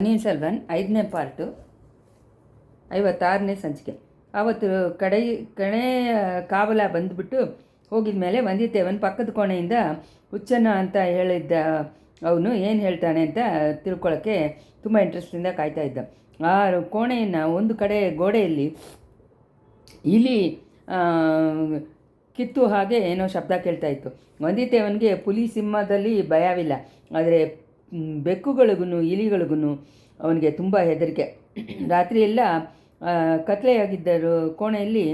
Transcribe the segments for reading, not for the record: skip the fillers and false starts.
ಪೊನ್ನಿಯಿನ್ ಸೆಲ್ವನ್ 5ನೇ ಪಾರ್ಟು 56ನೇ ಸಂಚಿಕೆ. ಆವತ್ತು ಕಣೆ ಕಾವಲ ಬಂದುಬಿಟ್ಟು ಹೋಗಿದ ಮೇಲೆ ವಂದಿತೇವನ್ ಪಕ್ಕದ ಕೋಣೆಯಿಂದ ಹುಚ್ಚನ ಅಂತ ಹೇಳಿದ್ದ ಅವನು ಏನು ಹೇಳ್ತಾನೆ ಅಂತ ತಿಳ್ಕೊಳ್ಳೋಕ್ಕೆ ತುಂಬ ಇಂಟ್ರೆಸ್ಟಿಂದ ಕಾಯ್ತಾ ಇದ್ದ. ಆ ಕೋಣೆಯನ್ನು ಒಂದು ಕಡೆ ಗೋಡೆಯಲ್ಲಿ ಇಲಿ ಕಿತ್ತು ಹಾಗೆ ಏನೋ ಶಬ್ದ ಕೇಳ್ತಾ ಇತ್ತು. ವಂದಿತೇವನಿಗೆ ಪುಲಿ ಸಿಂಹದಲ್ಲಿ ಭಯವಿಲ್ಲ, ಆದರೆ ಬೆಕ್ಕುಗಳಿಗೂ ಇಲಿಗಳಿಗೂ ಅವನಿಗೆ ತುಂಬ ಹೆದರಿಕೆ. ರಾತ್ರಿಯೆಲ್ಲ ಕತ್ಲೆಯಾಗಿದ್ದರು ಕೋಣೆಯಲ್ಲಿ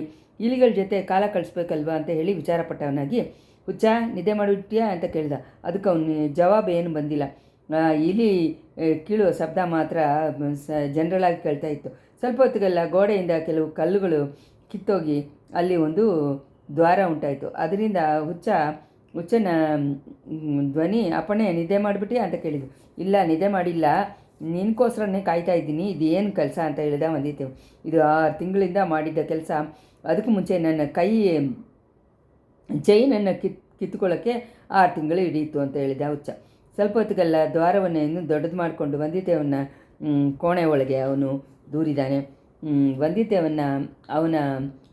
ಇಲಿಗಳ ಜೊತೆ ಕಾಲ ಕಳಿಸ್ಬೇಕಲ್ವ ಅಂತ ಹೇಳಿ ವಿಚಾರಪಟ್ಟವನಾಗಿ, ಹುಚ್ಚ ನಿದ್ದೆ ಮಾಡಿಬಿಟ್ಯಾ ಅಂತ ಕೇಳಿದ. ಅದಕ್ಕೆ ಅವನು ಜವಾಬು ಏನು ಬಂದಿಲ್ಲ. ಇಲಿ ಕೀಳುವ ಶಬ್ದ ಮಾತ್ರ ಜನರಲಾಗಿ ಕೇಳ್ತಾ ಇತ್ತು. ಸ್ವಲ್ಪ ಹೊತ್ತಿಗೆಲ್ಲ ಗೋಡೆಯಿಂದ ಕೆಲವು ಕಲ್ಲುಗಳು ಕಿತ್ತೋಗಿ ಅಲ್ಲಿ ಒಂದು ದ್ವಾರ ಉಂಟಾಯಿತು. ಅದರಿಂದ ಹುಚ್ಚನ ಧ್ವನಿ, ಅಪ್ಪಣೆ ನಿದ್ದೆ ಮಾಡಿಬಿಟ್ಟು ಅಂತ ಕೇಳಿದ್ದು. ಇಲ್ಲ, ನಿದ್ದೆ ಮಾಡಿಲ್ಲ, ನಿನಗೋಸ್ಕರನೇ ಕಾಯ್ತಾ ಇದ್ದೀನಿ, ಇದು ಏನು ಕೆಲಸ ಅಂತ ಹೇಳಿದ ವಂದಿತೇವ್. ಇದು 6 ತಿಂಗಳಿಂದ ಮಾಡಿದ್ದ ಕೆಲಸ. ಅದಕ್ಕೂ ಮುಂಚೆ ನನ್ನ ಚೈನನ್ನು ಕಿತ್ತುಕೊಳ್ಳೋಕ್ಕೆ 6 ತಿಂಗಳು ಹಿಡಿಯಿತು ಅಂತ ಹೇಳಿದ ಹುಚ್ಚ. ಸ್ವಲ್ಪ ಹೊತ್ತಿಗೆಲ್ಲ ದ್ವಾರವನ್ನು ಇನ್ನೂ ದೊಡ್ಡದು ಮಾಡಿಕೊಂಡು ವಂದಿತೇವನ್ನ ಕೋಣೆ ಒಳಗೆ ಅವನು ದೂರಿದ್ದಾನೆ. ವಂದಿತೇವನ್ನ ಅವನ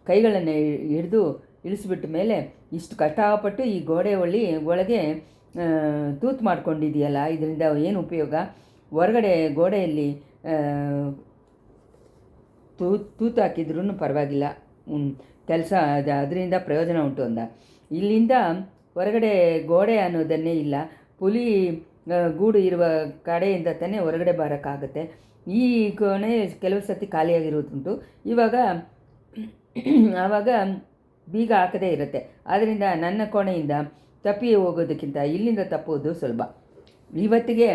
ಕೈಗಳನ್ನು ಹಿಡಿದು ಇಳಿಸ್ಬಿಟ್ಟ ಮೇಲೆ, ಇಷ್ಟು ಕಷ್ಟಪಟ್ಟು ಈ ಗೋಡೆ ಒಳಗೆ ತೂತು ಮಾಡ್ಕೊಂಡಿದೆಯಲ್ಲ, ಇದರಿಂದ ಏನು ಉಪಯೋಗ? ಹೊರಗಡೆ ಗೋಡೆಯಲ್ಲಿ ತೂತು ಹಾಕಿದ್ರೂ ಪರವಾಗಿಲ್ಲ, ಕೆಲಸ ಅದರಿಂದ ಪ್ರಯೋಜನ ಉಂಟು ಅಂದ. ಇಲ್ಲಿಂದ ಹೊರಗಡೆ ಗೋಡೆ ಅನ್ನೋದನ್ನೇ ಇಲ್ಲ, ಪುಲಿ ಗೂಡು ಇರುವ ಕಡೆಯಿಂದ ತಾನೇ ಹೊರಗಡೆ ಬರೋಕ್ಕಾಗತ್ತೆ. ಈ ಕೋಣೆ ಕೆಲವು ಸತಿ ಖಾಲಿಯಾಗಿರೋದುಂಟು. ಆವಾಗ ಬೀಗ ಹಾಕದೇ ಇರುತ್ತೆ. ಆದ್ದರಿಂದ ನನ್ನ ಕೋಣೆಯಿಂದ ತಪ್ಪಿ ಹೋಗೋದಕ್ಕಿಂತ ಇಲ್ಲಿಂದ ತಪ್ಪೋದು ಸುಲಭ. ಇವತ್ತಿಗೆ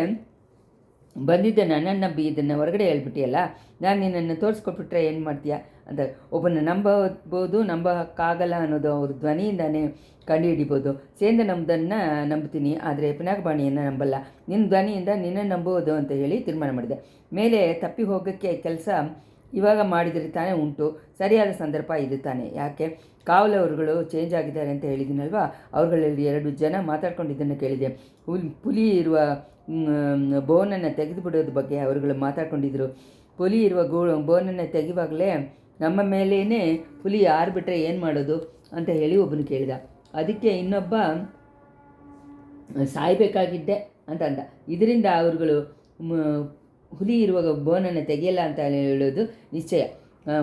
ಬಂದಿದ್ದೆ ನನ್ನನ್ನು ನಂಬಿ ಇದನ್ನು ಹೊರಗಡೆ ಹೇಳ್ಬಿಟ್ಟಿಯಲ್ಲ, ನಾನು ನಿನ್ನನ್ನು ತೋರಿಸ್ಕೊಟ್ಬಿಟ್ರೆ ಏನು ಮಾಡ್ತೀಯಾ ಅಂತ. ಒಬ್ಬನ ನಂಬಬಹುದು, ನಂಬೋಕ್ಕಾಗಲ್ಲ ಅನ್ನೋದು ಅವ್ರ ಧ್ವನಿಯಿಂದಾನೇ ಕಂಡುಹಿಡಿಬೋದು. ಸೇಂದ ನಮ್ಮದನ್ನು ನಂಬ್ತೀನಿ, ಆದರೆ ಪಿನಾಕಪಾಣಿಯನ್ನು ನಂಬಲ್ಲ. ನಿನ್ನ ಧ್ವನಿಯಿಂದ ನಿನ್ನನ್ನು ನಂಬೋದು ಅಂತ ಹೇಳಿ ತೀರ್ಮಾನ ಮಾಡಿದೆ. ಮೇಲೆ ತಪ್ಪಿ ಹೋಗೋಕ್ಕೆ ಕೆಲಸ ಇವಾಗ ಮಾಡಿದರೆ ತಾನೇ ಉಂಟು. ಸರಿಯಾದ ಸಂದರ್ಭ ಇದು ತಾನೇ. ಯಾಕೆ? ಕಾವಲವರುಗಳು ಚೇಂಜ್ ಆಗಿದ್ದಾರೆ ಅಂತ ಹೇಳಿದ್ದೀನಲ್ವ, ಅವ್ರುಗಳಲ್ಲಿ 2 ಜನ ಮಾತಾಡ್ಕೊಂಡಿದ್ದನ್ನು ಕೇಳಿದೆ. ಪುಲಿ ಇರುವ ಬೋನನ್ನು ತೆಗೆದು ಬಿಡೋದ್ರ ಬಗ್ಗೆ ಅವರುಗಳು ಮಾತಾಡ್ಕೊಂಡಿದ್ರು. ಪುಲಿ ಇರುವ ಬೋನನ್ನು ತೆಗೆಯುವಾಗಲೇ ನಮ್ಮ ಮೇಲೇ ಪುಲಿ ಆರ್ಬಿಟ್ರೆ ಏನು ಮಾಡೋದು ಅಂತ ಹೇಳಿ ಒಬ್ಬನು ಕೇಳಿದ. ಅದಕ್ಕೆ ಇನ್ನೊಬ್ಬ ಸಾಯಬೇಕಾಗಿದ್ದೆ ಅಂತ ಅಂದ. ಇದರಿಂದ ಅವರುಗಳು ಹುಲಿ ಇರುವ ಬೋನನ್ನು ತೆಗೆಯಲ್ಲ ಅಂತ ಹೇಳೋದು ನಿಶ್ಚಯ.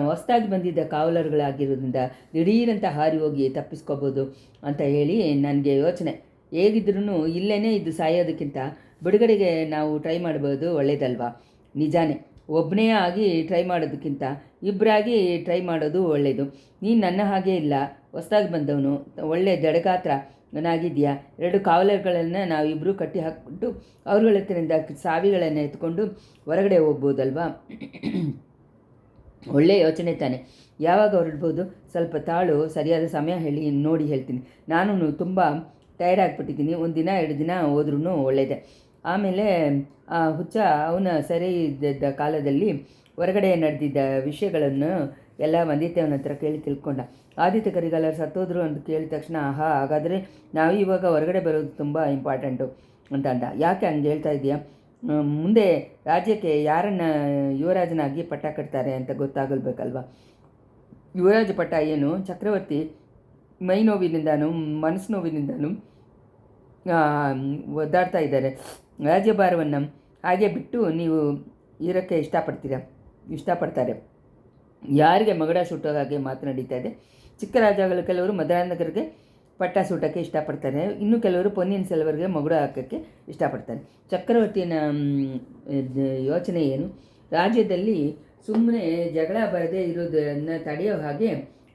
ಹೊಸದಾಗಿ ಬಂದಿದ್ದ ಕಾವಲರುಗಳಾಗಿರೋದ್ರಿಂದ ದಿಢೀರಂತ ಹಾರಿ ಹೋಗಿ ತಪ್ಪಿಸ್ಕೋಬೋದು ಅಂತ ಹೇಳಿ ನನಗೆ ಯೋಚನೆ. ಹೇಗಿದ್ರೂ ಇಲ್ಲೇ ಇದ್ದು ಸಾಯೋದಕ್ಕಿಂತ ಬಿಡುಗಡೆಗೆ ನಾವು ಟ್ರೈ ಮಾಡ್ಬೋದು, ಒಳ್ಳೇದಲ್ವಾ? ನಿಜಾನೇ, ಒಬ್ಬನೇ ಆಗಿ ಟ್ರೈ ಮಾಡೋದಕ್ಕಿಂತ ಇಬ್ಬರಾಗಿ ಟ್ರೈ ಮಾಡೋದು ಒಳ್ಳೆಯದು. ನೀನು ನನ್ನ ಹಾಗೆ ಇಲ್ಲ, ಹೊಸದಾಗಿ ಬಂದವನು, ಒಳ್ಳೆ ಜಡಗಾತ್ರನಾಗಿದೆಯಾ. 2 ಕಾವಲರುಗಳನ್ನು ನಾವಿಬ್ಬರು ಕಟ್ಟಿ ಹಾಕ್ಬಿಟ್ಟು ಅವ್ರಗಳ ಹತ್ತಿರದಿಂದ ಸಾವಿಗಳನ್ನು ಎತ್ಕೊಂಡು ಹೊರಗಡೆ ಹೋಗ್ಬೋದಲ್ವಾ? ಒಳ್ಳೆಯ ಯೋಚನೆ ತಾನೆ. ಯಾವಾಗ ಹೊರಡ್ಬೋದು? ಸ್ವಲ್ಪ ತಾಳು, ಸರಿಯಾದ ಸಮಯ ಹೇಳಿ ನೋಡಿ ಹೇಳ್ತೀನಿ. ನಾನು ತುಂಬ ಟಯರ್ಡ್ ಆಗಿಬಿಟ್ಟಿದ್ದೀನಿ. 1 ದಿನ 2 ದಿನ ಹೋದ್ರೂ ಒಳ್ಳೆಯದೇ. ಆಮೇಲೆ ಹುಚ್ಚ ಅವನ ಸರಿ ಇದ್ದ ಕಾಲದಲ್ಲಿ ಹೊರಗಡೆ ನಡೆದಿದ್ದ ವಿಷಯಗಳನ್ನು ಎಲ್ಲ ವಂದಿತೇವನ ಹತ್ರ ಕೇಳಿ ತಿಳ್ಕೊಂಡ. ಆದಿತ್ಯ ಕರಿಗಾಲರು ಸತ್ತೋದ್ರು ಅಂತ ಕೇಳಿದ ತಕ್ಷಣ, ಹಾಗಾದರೆ ನಾವು ಇವಾಗ ಹೊರಗಡೆ ಬರೋದು ತುಂಬ ಇಂಪಾರ್ಟೆಂಟು ಅಂತ ಅಂದ. ಯಾಕೆ ಹಂಗೆ ಹೇಳ್ತಾ ಇದೆಯಾ? ಮುಂದೆ ರಾಜ್ಯಕ್ಕೆ ಯಾರನ್ನು ಯುವರಾಜನಾಗಿ ಪಟ್ಟ ಕಟ್ತಾರೆ ಅಂತ ಗೊತ್ತಾಗಲ್ಬೇಕಲ್ವ? ಯುವರಾಜ ಪಟ್ಟ ಏನು? ಚಕ್ರವರ್ತಿ ಮೈ ನೋವಿನಿಂದನೂ ಮನಸ್ಸು ನೋವಿನಿಂದನೂ ಒದ್ದಾಡ್ತಾ ಇದ್ದಾರೆ. ರಾಜ್ಯಭಾರವನ್ನು ಹಾಗೆ ಬಿಟ್ಟು ನೀವು ಇರೋಕ್ಕೆ ಇಷ್ಟಪಡ್ತಾರೆ. ಯಾರಿಗೆ ಮಗಡ ಸುಟ್ಟೋ ಹಾಗೆ ಮಾತನಾಡಿತಾ ಇದೆ. ಚಿಕ್ಕ ರಾಜಗಳು ಕೆಲವರು ಮಧುರಾನಗರಿಗೆ ಪಟ್ಟ ಸೂಟಕ್ಕೆ ಇಷ್ಟಪಡ್ತಾರೆ, ಇನ್ನು ಕೆಲವರು ಪೊನ್ನಿಯಿನ್ ಸೆಲ್ವರ್ಗೆ ಮಗುಡ ಹಾಕೋಕ್ಕೆ ಇಷ್ಟಪಡ್ತಾರೆ. ಚಕ್ರವರ್ತಿಯ ಯೋಚನೆ ಏನು? ರಾಜ್ಯದಲ್ಲಿ ಸುಮ್ಮನೆ ಜಗಳ ಬರದೇ ಇರೋದನ್ನು ತಡೆಯೋ ಹಾಗೆ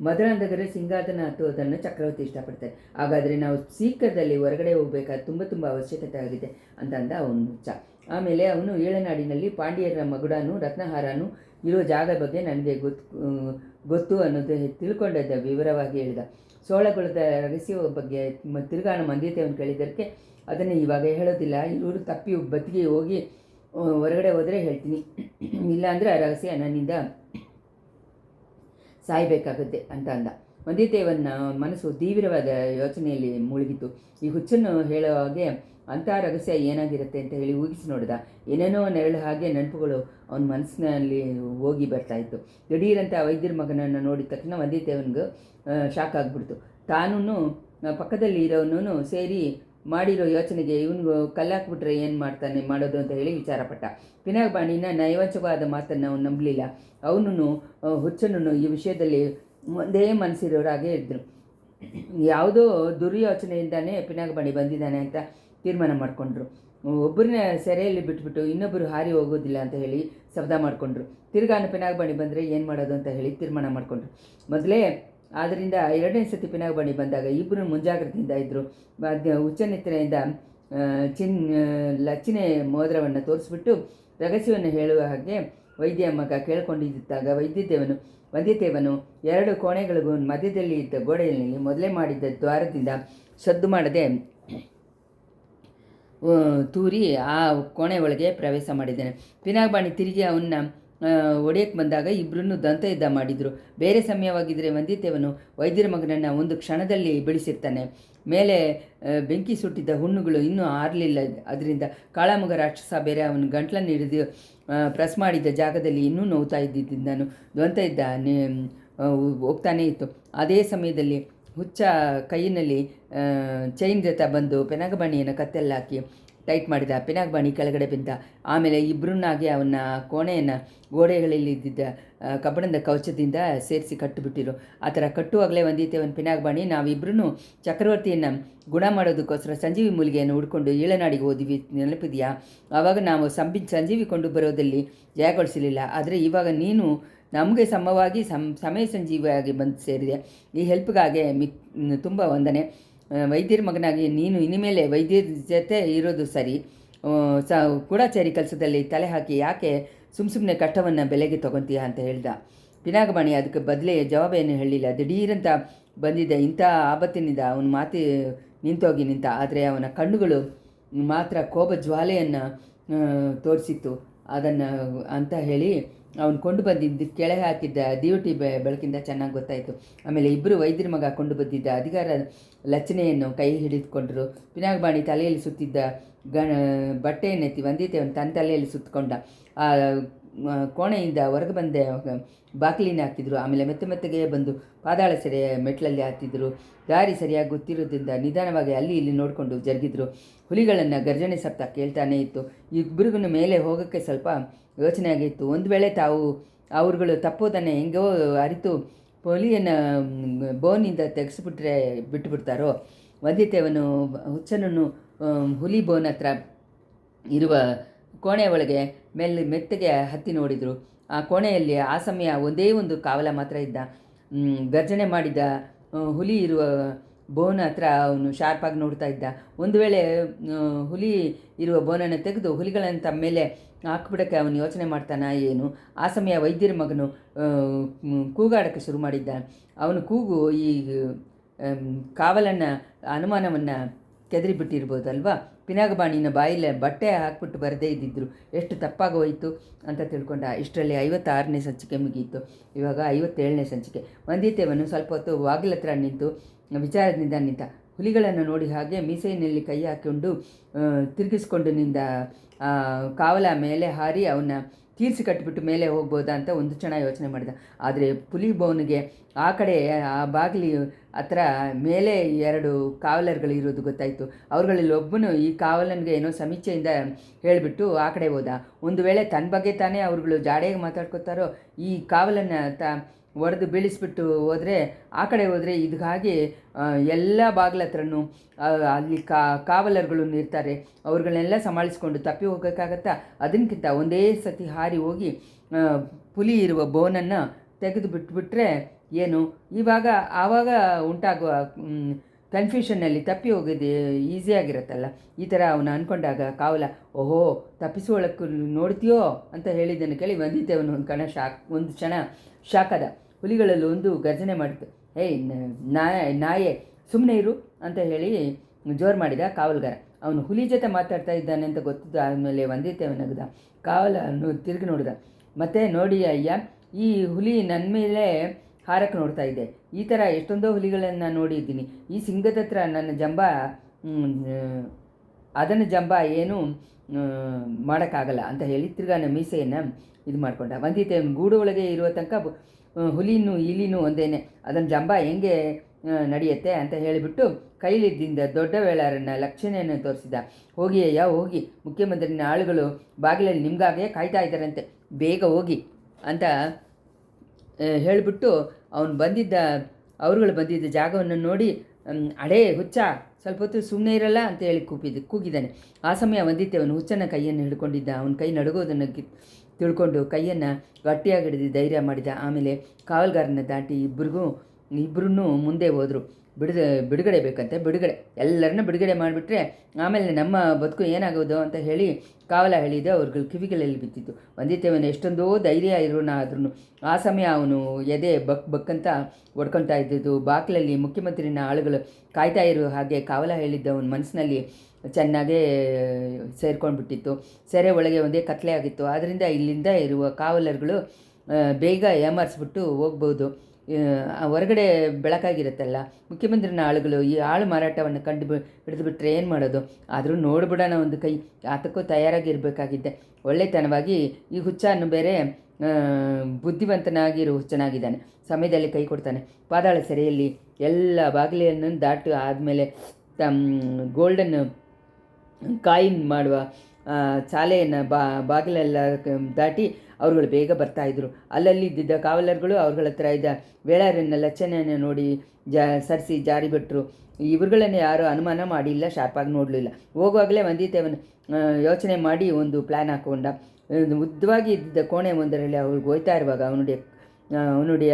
ಮಧುರಾನಗರ ಸಿಂಹಾಸನ ಹತ್ತೋದನ್ನು ಚಕ್ರವರ್ತಿ ಇಷ್ಟಪಡ್ತಾರೆ. ಹಾಗಾದರೆ ನಾವು ಶೀಘ್ರದಲ್ಲಿ ಹೊರಗಡೆ ಹೋಗಬೇಕಾದ ತುಂಬ ಅವಶ್ಯಕತೆ ಆಗಿದೆ ಅಂತ ಅಂದ ಅವನು ಹುಚ್ಚ. ಆಮೇಲೆ ಅವನು ಏಳನಾಡಿನಲ್ಲಿ ಪಾಂಡ್ಯರ ಮಗುಡನೂ ರತ್ನಹಾರನೂ ಇರೋ ಜಾಗ ಬಗ್ಗೆ ನನಗೆ ಗೊತ್ತು ಅನ್ನೋದು ತಿಳ್ಕೊಂಡದ್ದ ವಿವರವಾಗಿ ಹೇಳಿದ. ಸೋಳಗುಳದ ರಹಸ್ಯ ಬಗ್ಗೆ ತಿರುಗಾಣ ವಂದಿತೇವನು ಕೇಳಿದ್ದಕ್ಕೆ ಅದನ್ನು ಇವಾಗ ಹೇಳೋದಿಲ್ಲ, ಇವರು ತಪ್ಪಿ ಬತ್ತಿಗೆ ಹೋಗಿ ಹೊರಗಡೆ ಹೋದರೆ ಹೇಳ್ತೀನಿ, ಇಲ್ಲಾಂದರೆ ಆ ರಹಸ್ಯ ನನ್ನಿಂದ ಸಾಯಬೇಕಾಗುತ್ತೆ ಅಂತ ಅಂದ. ವಂದಿತೇವನ್ನ ಮನಸ್ಸು ತೀವ್ರವಾದ ಯೋಚನೆಯಲ್ಲಿ ಮುಳುಗಿತು. ಈ ಹುಚ್ಚನ್ನು ಹೇಳೋ ಹಾಗೆ ಅಂಥ ರಹಸ್ಯ ಏನಾಗಿರುತ್ತೆ ಅಂತ ಹೇಳಿ ಊಹಿಸಿ ನೋಡಿದ. ಏನೇನೋ ನೆರಳು ಹಾಗೆ ನೆನಪುಗಳು ಅವನ ಮನಸ್ಸಿನಲ್ಲಿ ಹೋಗಿ ಬರ್ತಾಯಿತ್ತು. ದಿಢೀರಂತ ವೈದ್ಯರ ಮಗನನ್ನು ನೋಡಿದ ತಕ್ಷಣ ವಂದಿತೇವನಿಗೂ ಶಾಕ್ ಆಗಿಬಿಡ್ತು. ತಾನೂ ಪಕ್ಕದಲ್ಲಿ ಇರೋನು ಸೇರಿ ಮಾಡಿರೋ ಯೋಚನೆಗೆ ಇವನಿಗೂ ಕಲ್ಲಾಕ್ಬಿಟ್ರೆ ಏನು ಮಾಡೋದು ಅಂತ ಹೇಳಿ ವಿಚಾರಪಟ್ಟ. ಪಿನಾಕಪಾಣಿನ ನೈವಂಚಕವಾದ ಮಾತನ್ನು ಅವನು ನಂಬಲಿಲ್ಲ. ಅವನು ಹುಚ್ಚನನ್ನು ಈ ವಿಷಯದಲ್ಲಿ ಒಂದೇ ಮನಸ್ಸಿರೋರಾಗೇ ಇದ್ದರು. ಯಾವುದೋ ದುರ್ಯೋಚನೆಯಿಂದಾನೇ ಪಿನಾಕಪಾಣಿ ಬಂದಿದ್ದಾನೆ ಅಂತ ತೀರ್ಮಾನ ಮಾಡಿಕೊಂಡ್ರು. ಒಬ್ಬರನ್ನ ಸೆರೆಯಲ್ಲಿ ಬಿಟ್ಬಿಟ್ಟು ಇನ್ನೊಬ್ಬರು ಹಾರಿ ಹೋಗೋದಿಲ್ಲ ಅಂತ ಹೇಳಿ ಶಬ್ದ ಮಾಡಿಕೊಂಡ್ರು. ತಿರ್ಗಾನ ಪಿನಾಕಪಾಣಿ ಬಂದರೆ ಏನು ಮಾಡೋದು ಅಂತ ಹೇಳಿ ತೀರ್ಮಾನ ಮಾಡಿಕೊಂಡ್ರು. ಮೊದಲೇ ಆದ್ದರಿಂದ ಎರಡನೇ ಸತಿ ಪಿನಾಕಪಾಣಿ ಬಂದಾಗ ಇಬ್ಬರು ಮುಂಜಾಗ್ರತೆಯಿಂದ ಇದ್ದರು. ಹುಚ್ಚನೆತ್ತರೆಯಿಂದ ಲಚ್ಚಿನ ಮೋದಿರವನ್ನು ತೋರಿಸ್ಬಿಟ್ಟು ರಹಸ್ಯವನ್ನು ಹೇಳುವ ಹಾಗೆ ವೈದ್ಯ ಮಗ ಕೇಳಿಕೊಂಡಿದ್ದಾಗ ವಂದಿತೇವನು ಎರಡು ಕೋಣೆಗಳಿಗೂ ಮಧ್ಯದಲ್ಲಿ ಇದ್ದ ಗೋಡೆಯಲ್ಲಿ ಮೊದಲೇ ಮಾಡಿದ್ದ ದ್ವಾರದಿಂದ ಸದ್ದು ಮಾಡದೆ ತೂರಿ ಆ ಕೋಣೆ ಒಳಗೆ ಪ್ರವೇಶ ಮಾಡಿದ್ದಾನೆ. ಪಿನಾಕಪಾಣಿ ತಿರುಗಿ ಅವನ್ನ ಒಡೆಯಕ್ಕೆ ಬಂದಾಗ ಇಬ್ಬರನ್ನು ದಂತಯುದ್ಧ ಮಾಡಿದರು. ಬೇರೆ ಸಮಯವಾಗಿದ್ದರೆ ವಂದಿತೇವನು ವೈದ್ಯರ ಮಗನನ್ನು ಒಂದು ಕ್ಷಣದಲ್ಲಿ ಬಿಡಿಸಿರ್ತಾನೆ. ಮೇಲೆ ಬೆಂಕಿ ಸುಟ್ಟಿದ್ದ ಹುಣ್ಣುಗಳು ಇನ್ನೂ ಆರಲಿಲ್ಲ. ಅದರಿಂದ ಕಾಳಮುಗ ರಾಕ್ಷಸ ಬೇರೆ ಅವನ ಗಂಟ್ಲನ್ನು ಹಿಡಿದು ಪ್ರೆಸ್ ಮಾಡಿದ್ದ ಜಾಗದಲ್ಲಿ ಇನ್ನೂ ನೋವ್ತಾ ಇದ್ದಿದ್ದನು. ದ್ವಂತ ಹೋಗ್ತಾನೇ ಇತ್ತು. ಅದೇ ಸಮಯದಲ್ಲಿ ಹುಚ್ಚ ಕೈಯಿನಲ್ಲಿ ಚೈನ್ ಜೊತೆ ಬಂದು ಪಿನಾಕಪಾಣಿಯನ್ನು ಕತ್ತೆಲ್ಲಾಕಿ ಟೈಟ್ ಮಾಡಿದ. ಪಿನಾಕಪಾಣಿ ಕೆಳಗಡೆ ಬಿದ್ದ. ಆಮೇಲೆ ಇಬ್ಬರನ್ನಾಗಿ ಅವನ ಕೋಣೆಯನ್ನು ಗೋಡೆಗಳಲ್ಲಿ ಇದ್ದಿದ್ದ ಕಬ್ಬಣದ ಕವಚದಿಂದ ಸೇರಿಸಿ ಕಟ್ಟಿಬಿಟ್ಟಿರು. ಆ ಥರ ಕಟ್ಟುವಾಗಲೇ ವಂದಿತೇವನ್ ಪಿನಾಕಪಾಣಿ ನಾವಿಬ್ಬರೂ ಚಕ್ರವರ್ತಿಯನ್ನು ಗುಣ ಮಾಡೋದಕ್ಕೋಸ್ಕರ ಸಂಜೀವಿ ಮೂಲಿಗೆಯನ್ನು ಹುಡ್ಕೊಂಡು ಈಳನಾಡಿಗೆ ಹೋದ್ವಿ, ನೆನಪಿದೆಯಾ? ಆವಾಗ ನಾವು ಸಂಜೀವಿ ಕೊಂಡು ಬರೋದಲ್ಲಿ ಜಯಗೊಳಿಸಲಿಲ್ಲ. ಆದರೆ ಇವಾಗ ನೀನು ನಮಗೆ ಸಮವಾಗಿ ಸಮಯ ಸಂಜೀವಿಯಾಗಿ ಬಂದು ಸೇರಿದೆ. ಈ ಹೆಲ್ಪ್ಗಾಗೆ ತುಂಬ ವಂದನೆ. ವೈದ್ಯರ ಮಗನಾಗಿ ನೀನು ಇನ್ಮೇಲೆ ವೈದ್ಯರ ಜೊತೆ ಇರೋದು ಸರಿ. ಗೂಢಚಾರಿ ಕೆಲಸದಲ್ಲಿ ತಲೆ ಹಾಕಿ ಯಾಕೆ ಸುಮ್ಮನೆ ಕಷ್ಟವನ್ನು ಬೆಲೆಗೆ ತೊಗೊತೀಯ ಅಂತ ಹೇಳ್ದ. ಪಿನಾಕಪಾಣಿ ಅದಕ್ಕೆ ಬದಲೇ ಜವಾಬೇನು ಹೇಳಿಲ್ಲ. ದಿಢೀರಂತ ಬಂದಿದ್ದ ಇಂಥ ಆಪತ್ತಿನಿಂದ ಅವನ ಮಾತು ನಿಂತೋಗಿ ನಿಂತ. ಆದರೆ ಅವನ ಕಣ್ಣುಗಳು ಮಾತ್ರ ಕೋಪ ಜ್ವಾಲೆಯನ್ನು ತೋರಿಸಿತ್ತು. ಅದನ್ನು ಅಂತ ಹೇಳಿ ಅವನು ಕೊಂಡು ಬಂದಿದ್ದು ಕೆಳಗೆ ಹಾಕಿದ್ದ ದಿವಟಿ ಬೆಳಕಿಂದ ಚೆನ್ನಾಗಿ ಗೊತ್ತಾಯಿತು. ಆಮೇಲೆ ಇಬ್ಬರು ವೈದ್ಯರ ಮಗ ಕೊಂಡು ಬಂದಿದ್ದ ಅಧಿಕಾರ ಲಚನೆಯನ್ನು ಕೈ ಹಿಡಿದುಕೊಂಡ್ರು. ಪಿನಾಕಪಾಣಿ ತಲೆಯಲ್ಲಿ ಸುತ್ತಿದ್ದ ಬಟ್ಟೆಯನ್ನೆತ್ತಿ ವಂದಿತೇವನು ತನ್ನ ತಲೆಯಲ್ಲಿ ಸುತ್ತಕೊಂಡ. ಆ ಕೋಣೆಯಿಂದ ಹೊರಗೆ ಬಂದೆ ಬಾಗಿಲಿನ ಹಾಕಿದ್ರು. ಆಮೇಲೆ ಮೆತ್ತಗೆ ಬಂದು ಪಾದಾಳ ಸೆರೆ ಮೆಟ್ಲಲ್ಲಿ ಹತ್ತಿದ್ರು. ದಾರಿ ಸರಿಯಾಗಿ ಗೊತ್ತಿರೋದ್ರಿಂದ ನಿಧಾನವಾಗಿ ಅಲ್ಲಿ ಇಲ್ಲಿ ನೋಡಿಕೊಂಡು ಜರುಗಿದ್ರು. ಹುಲಿಗಳನ್ನು ಗರ್ಜನೆ ಶಬ್ದ ಕೇಳ್ತಾನೇ ಇತ್ತು. ಇಬ್ಬರಿಗೂ ಮೇಲೆ ಹೋಗೋಕ್ಕೆ ಸ್ವಲ್ಪ ಯೋಚನೆ ಆಗಿತ್ತು. ಒಂದು ವೇಳೆ ಅವ್ರುಗಳು ತಪ್ಪೋದನ್ನು ಹೆಂಗೋ ಅರಿತು ಹುಲಿಯನ್ನು ಬೋನಿಂದ ತೆಗೆಸಿಬಿಟ್ರೆ ಬಿಟ್ಟುಬಿಡ್ತಾರೋ. ವಂದಿತೇವನು ಹುಚ್ಚನನ್ನು ಹುಲಿ ಬೋನ್ ಹತ್ರ ಇರುವ ಕೋಣೆ ಒಳಗೆ ಮೆತ್ತಗೆ ಹತ್ತಿ ನೋಡಿದರು. ಆ ಕೋಣೆಯಲ್ಲಿ ಆ ಸಮಯ ಒಂದೇ ಒಂದು ಕಾವಲ ಮಾತ್ರ ಇದ್ದ. ಗರ್ಜನೆ ಮಾಡಿದ ಹುಲಿ ಇರುವ ಬೋನ್ ಹತ್ರ ಅವನು ಶಾರ್ಪಾಗಿ ನೋಡ್ತಾ ಇದ್ದ. ಒಂದು ವೇಳೆ ಹುಲಿ ಇರುವ ಬೋನನ್ನು ತೆಗೆದು ಹುಲಿಗಳನ್ನು ತಮ್ಮ ಮೇಲೆ ಹಾಕ್ಬಿಡೋಕ್ಕೆ ಅವನು ಯೋಚನೆ ಮಾಡ್ತಾನ ಏನು. ಆ ಸಮಯ ವೈದ್ಯರ ಮಗನು ಕೂಗಾಡೋಕ್ಕೆ ಶುರು ಮಾಡಿದ್ದ. ಅವನು ಕೂಗು ಈ ಕಾವಲನ್ನು ಅನುಮಾನವನ್ನು ಕೆದರಿಬಿಟ್ಟಿರ್ಬೋದಲ್ವಾ. ಪಿನಾಕಪಾಣಿನ ಬಾಯಿಲೆ ಬಟ್ಟೆ ಹಾಕ್ಬಿಟ್ಟು ಬರದೇ ಇದ್ದಿದ್ರು ಎಷ್ಟು ತಪ್ಪಾಗೋಯಿತು ಅಂತ ತಿಳ್ಕೊಂಡ. ಇಷ್ಟರಲ್ಲಿ 56ನೇ ಸಂಚಿಕೆ ಮುಗಿಯಿತು. ಇವಾಗ 57ನೇ ಸಂಚಿಕೆ. ವಂದಿತೇವನು ಸ್ವಲ್ಪ ಹೊತ್ತು ಬಾಗಿಲತ್ರ ನಿಂತು ವಿಚಾರದಿಂದ ನಿಂತ. ಹುಲಿಗಳನ್ನು ನೋಡಿ ಹಾಗೆ ಮೀಸೆಯಲ್ಲಿ ಕೈ ಹಾಕಿಕೊಂಡು ತಿರುಗಿಸ್ಕೊಂಡು ನಿಂದ ಕಾವಲ ಮೇಲೆ ಹಾರಿ ಅವನ್ನ ತೀರಿಸಿ ಕಟ್ಟಿಬಿಟ್ಟು ಮೇಲೆ ಹೋಗ್ಬೋದಾ ಅಂತ ಒಂದು ಕ್ಷಣ ಯೋಚನೆ ಮಾಡಿದ. ಆದರೆ ಪುಲಿ ಬೋನಿಗೆ ಆ ಕಡೆ ಆ ಬಾಗಿಲಿ ಹತ್ರ ಮೇಲೆ 2 ಕಾವಲರ್ಗಳು ಇರೋದು ಗೊತ್ತಾಯಿತು. ಅವ್ರುಗಳಲ್ಲಿ ಒಬ್ಬನು ಈ ಕಾವಲನಿಗೆ ಏನೋ ಸಮೀಕ್ಷೆಯಿಂದ ಹೇಳಿಬಿಟ್ಟು ಆ ಕಡೆ ಹೋದ. ಒಂದು ವೇಳೆ ತನ್ನ ಬಗ್ಗೆ ತಾನೇ ಅವ್ರುಗಳು ಜಾಡೆಗೆ ಮಾತಾಡ್ಕೋತಾರೋ, ಈ ಕಾವಲನ್ನು ಒಡೆದು ಬೀಳಿಸ್ಬಿಟ್ಟು ಹೋದರೆ ಆ ಕಡೆ ಹೋದರೆ ಇದಕ್ಕಾಗಿ ಎಲ್ಲ ಬಾಗಿಲ ಹತ್ರನೂ ಅಲ್ಲಿ ಕಾವಲರ್ಗಳು ಇರ್ತಾರೆ. ಅವ್ರುಗಳನ್ನೆಲ್ಲ ಸಂಭಾಳಿಸ್ಕೊಂಡು ತಪ್ಪಿ ಹೋಗೋಕ್ಕಾಗತ್ತಾ? ಅದಕ್ಕಿಂತ ಒಂದೇ ಸತಿ ಹಾರಿ ಹೋಗಿ ಪುಲಿ ಇರುವ ಬೋನನ್ನು ತೆಗೆದು ಬಿಟ್ಬಿಟ್ರೆ ಏನು ಆವಾಗ ಉಂಟಾಗುವ ಕನ್ಫ್ಯೂಷನ್ನಲ್ಲಿ ತಪ್ಪಿ ಹೋಗೋದು ಈಸಿಯಾಗಿರುತ್ತಲ್ಲ. ಈ ಥರ ಅವನು ಅಂದ್ಕೊಂಡಾಗ ಕಾವಲ ಓಹೋ ತಪ್ಪಿಸುವಳಕ್ಕೂ ನೋಡ್ತೀಯೋ ಅಂತ ಹೇಳಿದ್ದನ್ನು ಕೇಳಿ ವಂದಿತೇವನು ಒಂದು ಕ್ಷಣ ಶಾಕದ. ಹುಲಿಗಳಲ್ಲಿ ಒಂದು ಗರ್ಜನೆ ಮಾಡಿತು. ಹೇಯ್ ನಾಯೇ ಸುಮ್ಮನೆ ಇರು ಅಂತ ಹೇಳಿ ಜೋರು ಮಾಡಿದ ಕಾವಲುಗಾರ. ಅವನು ಹುಲಿ ಜೊತೆ ಮಾತಾಡ್ತಾ ಇದ್ದಾನೆ ಅಂತ ಗೊತ್ತಿದ್ದು ಆದಮೇಲೆ ವಂದಿತೇವನಗದ. ಕಾವಲನ್ನು ತಿರುಗಿ ನೋಡಿದ. ಮತ್ತೆ ನೋಡಿ ಅಯ್ಯ, ಈ ಹುಲಿ ನನ್ನ ಮೇಲೆ ಹಾರಕ್ಕೆ ನೋಡ್ತಾ ಇದ್ದೆ. ಈ ಥರ ಎಷ್ಟೊಂದೋ ಹುಲಿಗಳನ್ನು ನೋಡಿದ್ದೀನಿ. ಈ ಸಿಂಗದ ಹತ್ರ ನನ್ನ ಜಂಬ ಅದನ್ನು ಜಂಬ ಏನೂ ಮಾಡೋಕ್ಕಾಗಲ್ಲ ಅಂತ ಹೇಳಿ ತಿರ್ಗಾ ನಮ್ಮ ಮೀಸೆಯನ್ನು ಇದು ಮಾಡಿಕೊಂಡ. ವಂದಿತೇವನ ಗೂಡು ಒಳಗೆ ಇರುವ ತನಕ ಹುಲಿನೂ ಇಲಿನೂ ಒಂದೇನೆ, ಅದನ್ನು ಜಂಬ ಹೆಂಗೆ ನಡೆಯುತ್ತೆ ಅಂತ ಹೇಳಿಬಿಟ್ಟು ಕೈಲಿದ್ದಿಂದ ದೊಡ್ಡ ವೇಳಾರನ್ನ ಲಕ್ಷಣೆಯನ್ನು ತೋರಿಸಿದ. ಹೋಗಿ ಅಯ್ಯ ಹೋಗಿ, ಮುಖ್ಯಮಂತ್ರಿನ ಆಳುಗಳು ಬಾಗಿಲಲ್ಲಿ ನಿಮಗಾಗೆ ಕಾಯ್ತಾ ಇದ್ದಾರಂತೆ, ಬೇಗ ಹೋಗಿ ಅಂತ ಹೇಳಿಬಿಟ್ಟು ಅವರುಗಳು ಬಂದಿದ್ದ ಜಾಗವನ್ನು ನೋಡಿ ಅಡೇ ಹುಚ್ಚ, ಸ್ವಲ್ಪ ಹೊತ್ತು ಸುಮ್ಮನೆ ಇರಲ್ಲ ಅಂತ ಹೇಳಿ ಕೂಗಿದ್ದಾನೆ. ಆ ಸಮಯ ವಂದಿತೇವನು ಹುಚ್ಚನ ಕೈಯನ್ನು ಹಿಡ್ಕೊಂಡಿದ್ದ. ಅವನ ಕೈ ನಡುಗೋದನ್ನು ತಿಳ್ಕೊಂಡು ಕೈಯನ್ನು ಗಟ್ಟಿಯಾಗಿ ಹಿಡಿದು ಧೈರ್ಯ ಮಾಡಿದ. ಆಮೇಲೆ ಕಾವಲ್ಗಾರನ ದಾಟಿ ಇಬ್ಬರೂ ಮುಂದೆ ಹೋದರು. ಬಿಡುಗಡೆ ಬೇಕಂತೆ, ಬಿಡುಗಡೆ ಎಲ್ಲರನ್ನ ಬಿಡುಗಡೆ ಮಾಡಿಬಿಟ್ರೆ ಆಮೇಲೆ ನಮ್ಮ ಬದುಕು ಏನಾಗೋದು ಅಂತ ಹೇಳಿ ಕಾವಲ ಹೇಳಿದ ಅವ್ರಗಳ ಕಿವಿಗಳಲ್ಲಿ ಬಿತ್ತಿತ್ತು. ವಂದಿತೇವನ ಎಷ್ಟೊಂದೋ ಧೈರ್ಯ ಇರೋಣ ಆದ್ರೂ ಆ ಸಮಯ ಅವನು ಎದೆ ಬಕ್ಕಂತ ಹೊಡ್ಕೊತಾ ಇದ್ದಿದ್ದು. ಬಾಗಿಲಲ್ಲಿ ಮುಖ್ಯಮಂತ್ರಿನ ಆಳುಗಳು ಕಾಯ್ತಾ ಇರೋ ಹಾಗೆ ಕಾವಲ ಹೇಳಿದ್ದ ಅವನ ಮನಸ್ಸಿನಲ್ಲಿ ಚೆನ್ನಾಗೇ ಸೇರ್ಕೊಂಡ್ಬಿಟ್ಟಿತ್ತು. ಸೆರೆ ಒಳಗೆ ಒಂದೇ ಕತ್ಲೆ ಆಗಿತ್ತು. ಆದ್ದರಿಂದ ಇಲ್ಲಿಂದ ಇರುವ ಕಾವಲರುಗಳು ಬೇಗ ಏಮಾರಿಸ್ಬಿಟ್ಟು ಹೋಗ್ಬೋದು. ಹೊರಗಡೆ ಬೆಳಕಾಗಿರುತ್ತಲ್ಲ, ಮುಖ್ಯಮಂತ್ರಿನ ಆಳುಗಳು ಈ ಆಳು ಮಾರಾಟವನ್ನು ಹಿಡಿದುಬಿಟ್ರೆ ಏನು ಮಾಡೋದು? ಆದರೂ ನೋಡ್ಬಿಡೋಣ ಒಂದು ಕೈ, ಆತಕ್ಕೂ ತಯಾರಾಗಿರಬೇಕಾಗಿದ್ದೆ. ಒಳ್ಳೆತನವಾಗಿ ಈ ಹುಚ್ಚನ್ನು ಬೇರೆ ಬುದ್ಧಿವಂತನಾಗಿರೋ ಹುಚ್ಚನಾಗಿದ್ದಾನೆ. ಸಮಯದಲ್ಲಿ ಕೈ ಕೊಡ್ತಾನೆ. ಪಾದಾಳ ಸೆರೆಯಲ್ಲಿ ಎಲ್ಲ ಬಾಗಿಲನ್ನು ದಾಟು ಆದಮೇಲೆ ಗೋಲ್ಡನ್ ಕಾಯಿನ್ ಮಾಡುವ ಶಾಲೆಯನ್ನು ಬಾಗಿಲೆಲ್ಲ ದಾಟಿ ಅವ್ರುಗಳು ಬೇಗ ಬರ್ತಾಯಿದ್ರು. ಅಲ್ಲಲ್ಲಿ ಇದ್ದಿದ್ದ ಕಾವಲರುಗಳು ಅವ್ರಗಳ ಹತ್ರ ಇದ್ದ ವೇಳಾರನ್ನ ಲಕ್ಷಣೆಯನ್ನು ನೋಡಿ ಸರಿಸಿ ಜಾರಿ ಬಿಟ್ಟರು. ಇವ್ರುಗಳನ್ನೇ ಯಾರೂ ಅನುಮಾನ ಮಾಡಿಲ್ಲ, ಶಾರ್ಪಾಗಿ ನೋಡಲಿಲ್ಲ. ಹೋಗುವಾಗಲೇ ವಂದಿತೇವನು ಯೋಚನೆ ಮಾಡಿ ಒಂದು ಪ್ಲ್ಯಾನ್ ಹಾಕ್ಕೊಂಡ. ಉದ್ದವಾಗಿ ಇದ್ದಿದ್ದ ಕೋಣೆ ಒಂದರಲ್ಲಿ ಅವ್ರಿಗೆ ಹೋಯ್ತಾ ಇರುವಾಗ ಅವನುடைய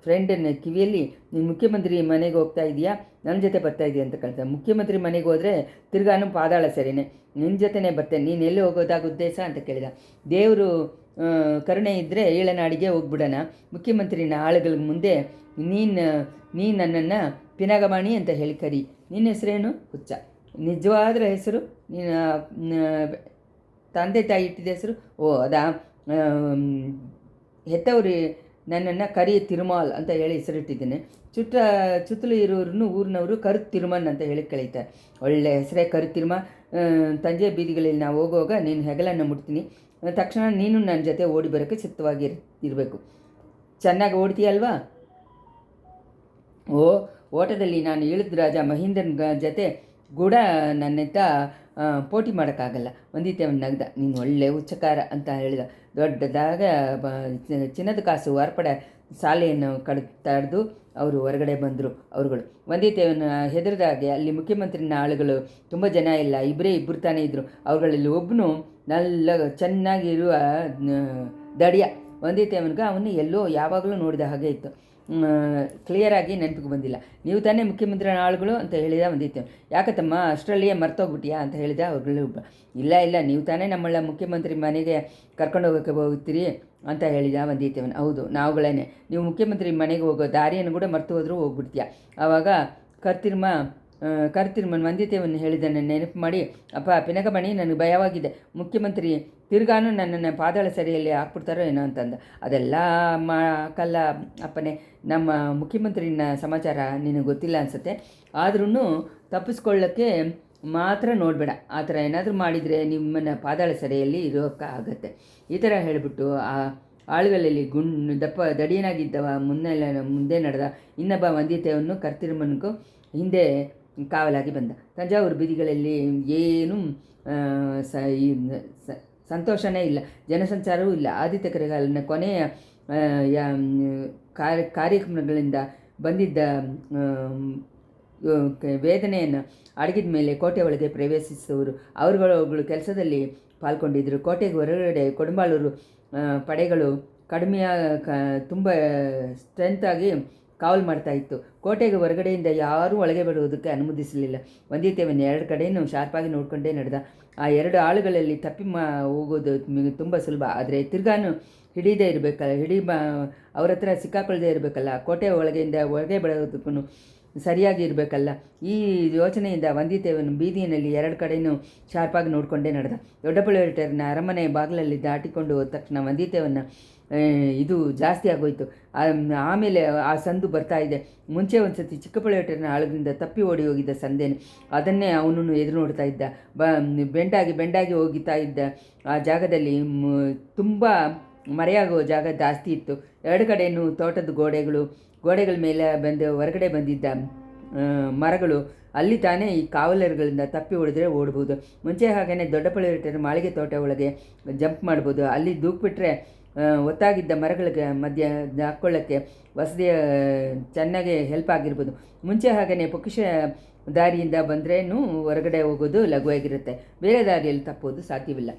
ಫ್ರೆಂಡನ್ನ ಕಿವಿಯಲ್ಲಿ, ನೀನು ಮುಖ್ಯಮಂತ್ರಿ ಮನೆಗೆ ಹೋಗ್ತಾ ಇದೆಯಾ, ನನ್ನ ಜೊತೆ ಬರ್ತಾ ಇದೆಯಾ ಅಂತ ಕಳ್ತ. ಮುಖ್ಯಮಂತ್ರಿ ಮನೆಗೆ ಹೋದರೆ ತಿರ್ಗಾನು ಪಾದಾಳ ಸರಿನೇ, ನಿನ್ನ ಜೊತೆನೇ ಬರ್ತೇನೆ, ನೀನು ಎಲ್ಲಿ ಹೋಗೋದಾಗ ಉದ್ದೇಶ ಅಂತ ಕೇಳಿದ. ದೇವರು ಕರುಣೆ ಇದ್ದರೆ ಈಳನಾಡಿಗೆ ಹೋಗ್ಬಿಡೋಣ, ಮುಖ್ಯಮಂತ್ರಿನ ಆಳುಗಳ ಮುಂದೆ ನೀನು ನನ್ನನ್ನು ಪಿನಾಗಮಾಣಿ ಅಂತ ಹೇಳಿ ಕರಿ. ನಿನ್ನ ಹೆಸರೇನು? ಹುಚ್ಚ. ನಿಜವಾದ ಹೆಸರು? ನೀನು ತಂದೆ ತಾಯಿ ಇಟ್ಟಿದ್ದ ಹೆಸರು? ಓ ಅದಾ, ಹೆತ್ತವ್ರಿ ನನ್ನನ್ನು ಕರಿ ತಿರುಮಾಲ್ ಅಂತ ಹೇಳಿ ಹೆಸರಿಟ್ಟಿದ್ದೇನೆ. ಸುತ್ತಲೂ ಇರೋರನ್ನು ಊರಿನವರು ಕರು ತಿರುಮನ್ ಅಂತ ಹೇಳಿ ಕಳೀತಾರೆ. ಒಳ್ಳೆ ಹೆಸರೇ ಕರು ತಿರುಮ. ಸಂಜೆ ಬೀದಿಗಳಲ್ಲಿ ನಾವು ಹೋಗುವಾಗ ನೀನು ಹೆಗಲನ್ನು ಮುಟ್ತೀನಿ, ತಕ್ಷಣ ನೀನು ನನ್ನ ಜೊತೆ ಓಡಿ ಬರೋಕ್ಕೆ ಸಿದ್ಧವಾಗಿ ಇರಬೇಕು. ಚೆನ್ನಾಗಿ ಓಡ್ತೀಯಲ್ವಾ? ಓಟದಲ್ಲಿ ನಾನು ಇಳಿದ ರಾಜ ಮಹೀಂದ್ರನ ಜೊತೆ ಕೂಡ ನನ್ನೆತ್ತ ಪೋಟಿ ಮಾಡೋಕ್ಕಾಗಲ್ಲ. ವಂದಿತೇವನ್ ನಗ್ದ. ನೀನು ಒಳ್ಳೆ ಹುಚ್ಚಕಾರ ಅಂತ ಹೇಳಿದ. ದೊಡ್ಡದಾಗ ಚಿನ್ನದ ಕಾಸು ವಾರ್ಪಡೆ ಶಾಲೆಯನ್ನು ತಡೆದು ಅವರು ಹೊರಗಡೆ ಬಂದರು. ಅವರುಗಳು ವಂದಿತೇವನ ಹೆದರಿದಾಗೆ ಅಲ್ಲಿ ಮುಖ್ಯಮಂತ್ರಿನ ಆಳುಗಳು ತುಂಬ ಜನ ಇಲ್ಲ, ಇಬ್ಬರು ತಾನೇ ಇದ್ದರು. ಅವುಗಳಲ್ಲಿ ಒಬ್ಬನು ಚೆನ್ನಾಗಿರುವ ದಡಿಯ. ವಂದಿತೇವನಿಗೆ ಅವನು ಎಲ್ಲೋ ಯಾವಾಗಲೂ ನೋಡಿದ ಹಾಗೆ ಇತ್ತು. ಕ್ಲಿಯರಾಗಿ ನೆನಪಿಗೆ ಬಂದಿಲ್ಲ. ನೀವು ತಾನೇ ಮುಖ್ಯಮಂತ್ರಿ ಆಳುಗಳು ಅಂತ ಹೇಳಿದ ವಂದಿತೇವನ್. ಯಾಕತ್ತಮ್ಮ ಅಷ್ಟರಲ್ಲಿಯೇ ಮರ್ತೋಗ್ಬಿಟ್ಟಿಯಾ ಅಂತ ಹೇಳಿದ ಅವ್ರುಗಳು. ಇಲ್ಲ, ನೀವು ತಾನೇ ನಮ್ಮಳ ಮುಖ್ಯಮಂತ್ರಿ ಮನೆಗೆ ಕರ್ಕೊಂಡು ಹೋಗ್ತೀರಿ ಅಂತ ಹೇಳಿದ ವಂದಿತೇವನ್. ಹೌದು, ನಾವುಗಳೇನೆ. ನೀವು ಮುಖ್ಯಮಂತ್ರಿ ಮನೆಗೆ ಹೋಗೋ ದಾರಿಯನ್ನು ಕೂಡ ಮರ್ತು ಹೋದರೂ ಹೋಗ್ಬಿಡ್ತೀಯ. ಆವಾಗ ಕರ್ತಿರ್ಮನ್ ವಂದಿತೇವನ್ ಹೇಳಿದ್ದನ್ನು ನೆನಪು ಮಾಡಿ, ಅಪ್ಪ ಪಿನಕಮಣಿ, ನನಗೆ ಭಯವಾಗಿದೆ, ಮುಖ್ಯಮಂತ್ರಿ ತಿರ್ಗಾನು ನನ್ನನ್ನು ಪಾದಾಳ ಸೆರೆಯಲ್ಲಿ ಹಾಕ್ಬಿಡ್ತಾರೋ ಏನೋ ಅಂತಂದ. ಅದೆಲ್ಲ ಕಲ್ಲ ಅಪ್ಪನೇ, ನಮ್ಮ ಮುಖ್ಯಮಂತ್ರಿನ ಸಮಾಚಾರ ನಿನಗೆ ಗೊತ್ತಿಲ್ಲ ಅನಿಸುತ್ತೆ. ಆದ್ರೂ ತಪ್ಪಿಸ್ಕೊಳ್ಳೋಕ್ಕೆ ಮಾತ್ರ ನೋಡಬೇಡ. ಆ ಥರ ಏನಾದರೂ ಮಾಡಿದರೆ ನಿಮ್ಮನ್ನು ಪಾದಾಳ ಸೆರೆಯಲ್ಲಿ ಇರೋಕ್ಕಾಗತ್ತೆ. ಈ ಥರ ಹೇಳಿಬಿಟ್ಟು ಆ ಆಳುಗಳಲ್ಲಿ ದಪ್ಪ ದಡಿಯನಾಗಿದ್ದವ ಮುಂದೆ ನಡೆದ. ಇನ್ನೊಬ್ಬ ವಂದಿತೇವನ್ನು ಕರ್ತಿರ್ಮನ್ಗೂ ಹಿಂದೆ ಕಾವಲಾಗಿ ಬಂದ. ತಂಜಾವೂರು ಬೀದಿಗಳಲ್ಲಿ ಏನೂ ಸಂತೋಷನೇ ಇಲ್ಲ, ಜನಸಂಚಾರವೂ ಇಲ್ಲ. ಆದಿತ್ಯ ಕರೆಗಾಲನ ಕೊನೆಯ ಕಾರ್ಯಕ್ರಮಗಳಿಂದ ಬಂದಿದ್ದ ವೇದನೆಯನ್ನು ಅಡಗಿದ ಮೇಲೆ ಕೋಟೆ ಒಳಗೆ ಪ್ರವೇಶಿಸುವವರು ಅವರುಗಳು ಕೆಲಸದಲ್ಲಿ ಪಾಲ್ಗೊಂಡಿದ್ದರು. ಕೋಟೆಗೆ ಹೊರಗಡೆ ಕೊಡಂಬಾಳೂರು ಪಡೆಗಳು ತುಂಬ ಸ್ಟ್ರೆಂತಾಗಿ ಕಾವಲು ಮಾಡ್ತಾಯಿತ್ತು. ಕೋಟೆಗೆ ಹೊರಗಡೆಯಿಂದ ಯಾರೂ ಒಳಗೆ ಬರುವುದಕ್ಕೆ ಅನುಮತಿಸಲಿಲ್ಲ. ವಂದಿತೇವನ್ ಎರಡು ಕಡೆಯೂ ಶಾರ್ಪಾಗಿ ನೋಡಿಕೊಂಡೇ ನಡೆದ. ಆ ಎರಡು ಆಳುಗಳಲ್ಲಿ ತಪ್ಪಿ ಹೋಗೋದು ತುಂಬ ಸುಲಭ. ಆದರೆ ತಿರ್ಗಾನು ಹಿಡಿಯದೇ ಇರಬೇಕಲ್ಲ, ಅವ್ರ ಹತ್ರ ಸಿಕ್ಕಾಕೊಳ್ಳದೇ ಇರಬೇಕಲ್ಲ. ಕೋಟೆ ಒಳಗೆಯಿಂದ ಹೊರಗೆ ಬರೋದಕ್ಕೂ ಸರಿಯಾಗಿ ಇರಬೇಕಲ್ಲ. ಈ ಯೋಚನೆಯಿಂದ ವಂದಿತೇವನು ಬೀದಿಯಲ್ಲಿ ಎರಡು ಕಡೆಯೂ ಶಾರ್ಪಾಗಿ ನೋಡಿಕೊಂಡೇ ನಡೆದ. ದೊಡ್ಡ ಪಳುವೇಟರನ ಅರಮನೆ ಬಾಗಿಲಲ್ಲಿ ದಾಟಿಕೊಂಡು ಹೋದ ತಕ್ಷಣ ವಂದಿತೇವನ ಇದು ಜಾಸ್ತಿ ಆಗೋಯ್ತು. ಆಮೇಲೆ ಆ ಸಂದು ಬರ್ತಾ ಇದೆ. ಮುಂಚೆ ಒಂದು ಸತಿ ಚಿಕ್ಕ ಪಳುವೇಟರನ ಆಳದಿಂದ ತಪ್ಪಿ ಓಡಿ ಹೋಗಿದ್ದ ಸಂದೇನೆ, ಅದನ್ನೇ ಅವನನ್ನು ಎದುರು ನೋಡ್ತಾ ಇದ್ದ. ಬೆಂಡಾಗಿ ಹೋಗಿತಾ ಇದ್ದ ಆ ಜಾಗದಲ್ಲಿ ತುಂಬ ಮರೆಯಾಗುವ ಜಾಗ ಜಾಸ್ತಿ ಇತ್ತು. ಎರಡು ಕಡೆಯೂ ತೋಟದ ಗೋಡೆಗಳ ಮೇಲೆ ಹೊರಗಡೆ ಬಂದಿದ್ದ ಮರಗಳು. ಅಲ್ಲಿ ತಾನೇ ಈ ಕಾವಲರುಗಳಿಂದ ತಪ್ಪಿ ಹೊಡೆದ್ರೆ ಓಡ್ಬೋದು. ಮುಂಚೆ ಹಾಗೆಯೇ ದೊಡ್ಡ ಪಳುವೇಟರ ಮಾಳಿಗೆ ತೋಟ ಒಳಗೆ ಜಂಪ್ ಮಾಡ್ಬೋದು. ಅಲ್ಲಿ ದೂಕ್ಬಿಟ್ರೆ ಒತ್ತಾಗಿದ್ದ ಮರಗಳಿಗೆ ಮಧ್ಯೆ ಹಾಕ್ಕೊಳ್ಳೋಕ್ಕೆ ವಸತಿಯ ಚೆನ್ನಾಗಿ ಹೆಲ್ಪ್ ಆಗಿರ್ಬೋದು. ಮುಂಚೆ ಹಾಗೆಯೇ ಪೊಕಿಷ ದಾರಿಯಿಂದ ಬಂದ್ರೇನು ಹೊರಗಡೆ ಹೋಗೋದು ಲಘುವಾಗಿರುತ್ತೆ. ಬೇರೆ ದಾರಿಯಲ್ಲಿ ತಪ್ಪೋದು ಸಾಧ್ಯವಿಲ್ಲ.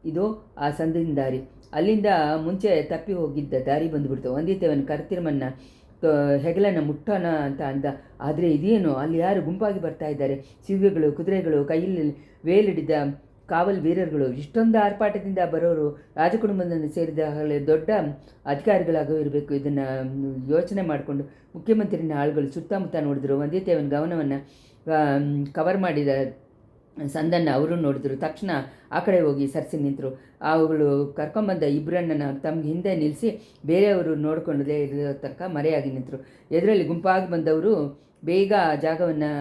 ಇದು ಆ ಸಂದಿನ ದಾರಿ. ಅಲ್ಲಿಂದ ಮುಂಚೆ ತಪ್ಪಿ ಹೋಗಿದ್ದ ದಾರಿ ಬಂದುಬಿಡ್ತು. ವಂದಿತೇವನು ಕರ್ತಿರ್ಮನ್ನ ಹೆಗಲನ್ನು ಮುಟ್ಟೋಣ ಅಂತ ಅಂದ. ಆದರೆ ಇದೇನು, ಅಲ್ಲಿ ಯಾರು ಗುಂಪಾಗಿ ಬರ್ತಾ ಇದ್ದಾರೆ. ಸಿಂಹಗಳು, ಕುದುರೆಗಳು, ಕೈಯಲ್ಲಿ ವೇಲಿಡಿದ ಕಾವಲ್ ವೀರರುಗಳು. ಇಷ್ಟೊಂದು ಆರ್ಪಾಟದಿಂದ ಬರೋರು ರಾಜಕುಟುಂಬದಲ್ಲಿ ಸೇರಿದ ದೊಡ್ಡ ಅಧಿಕಾರಿಗಳಾಗೂ ಇರಬೇಕು. ಇದನ್ನು ಯೋಚನೆ ಮಾಡಿಕೊಂಡು ಮುಖ್ಯಮಂತ್ರಿನ ಆಳುಗಳು ಸುತ್ತಮುತ್ತ ನೋಡಿದ್ರು. ವಂದಿತೇವನ ಗಮನವನ್ನು ಕವರ್ ಮಾಡಿದ ಸಂದನ್ನು ಅವರು ನೋಡಿದ್ರು. ತಕ್ಷಣ ಆ ಕಡೆ ಹೋಗಿ ಸರಿಸಿ ನಿಂತರು. ಅವುಗಳು ಕರ್ಕೊಂಬಂದ ಇಬ್ಬರನ್ನ ತಮ್ಮ ಹಿಂದೆ ನಿಲ್ಲಿಸಿ ಬೇರೆಯವರು ನೋಡಿಕೊಂಡೇ ಇರೋ ತನಕ ಮರೆಯಾಗಿ ನಿಂತರು. ಎದುರಲ್ಲಿ ಗುಂಪಾಗಿ ಬಂದವರು ಬೇಗ ಜಾಗವನ್ನು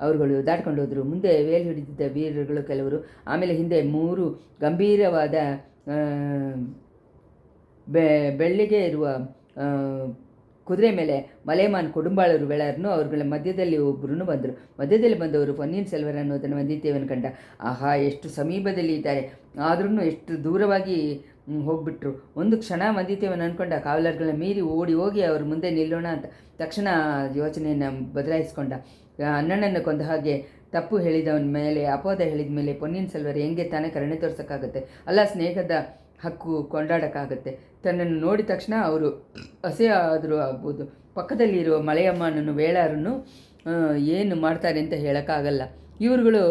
ಅವರುಗಳು ದಾಟ್ಕೊಂಡು ಹೋದರು. ಮುಂದೆ ವೇಲು ಹಿಡಿದಿದ್ದ ವೀರರುಗಳು ಕೆಲವರು, ಆಮೇಲೆ ಹಿಂದೆ 3 ಗಂಭೀರವಾದ ಬೆಳ್ಳಿಗೆ ಇರುವ ಕುದುರೆ ಮೇಲೆ ಮಲೆಮಾನ್ ಕೊಡುಂಬಾಳರು ವೆಳರ್ನು. ಅವ್ರಗಳ ಮಧ್ಯದಲ್ಲಿ ಒಬ್ಬರು ಬಂದರು. ಮಧ್ಯದಲ್ಲಿ ಬಂದವರು ಪೊನ್ನಿಯಿನ್ ಸೆಲ್ವರ್ ಅನ್ನೋದನ್ನು ವಂದಿತೇವನ ಕಂಡ. ಆಹಾ, ಎಷ್ಟು ಸಮೀಪದಲ್ಲಿ ಇದ್ದಾರೆ, ಆದ್ರೂ ಎಷ್ಟು ದೂರವಾಗಿ ಹೋಗ್ಬಿಟ್ರು. ಒಂದು ಕ್ಷಣ ವಂದಿತೇವನ ಅಂದ್ಕೊಂಡ, ಕಾವಲರ್ಗಳನ್ನ ಮೀರಿ ಓಡಿ ಹೋಗಿ ಅವ್ರ ಮುಂದೆ ನಿಲ್ಲೋಣ ಅಂತ. ತಕ್ಷಣ ಯೋಚನೆಯನ್ನು ಬದಲಾಯಿಸ್ಕೊಂಡ. ಅಣ್ಣನನ್ನು ಕೊಂದ ಹಾಗೆ ತಪ್ಪು ಹೇಳಿದವನ ಮೇಲೆ ಅಪವಾದ ಹೇಳಿದ ಮೇಲೆ ಪೊನ್ನಿಯಿನ್ ಸೆಲ್ವರ್ ಹೆಂಗೆ ತಾನೇ ಕರುಣೆ ತೋರ್ಸೋಕ್ಕಾಗತ್ತೆ? ಅಲ್ಲ, ಸ್ನೇಹದ ಹಕ್ಕು ಕೊಂಡಾಡೋಕ್ಕಾಗತ್ತೆ. ತನ್ನನ್ನು ನೋಡಿದ ತಕ್ಷಣ ಅವರು ಅಸಹ್ಯ ಆದರೂ ಆಗ್ಬೋದು. ಪಕ್ಕದಲ್ಲಿರುವ ಮಳೆಯಮ್ಮನನ್ನು ವೇಳಾರನ್ನು ಏನು ಮಾಡ್ತಾರೆ ಅಂತ ಹೇಳೋಕ್ಕಾಗಲ್ಲ. ಇವರುಗಳು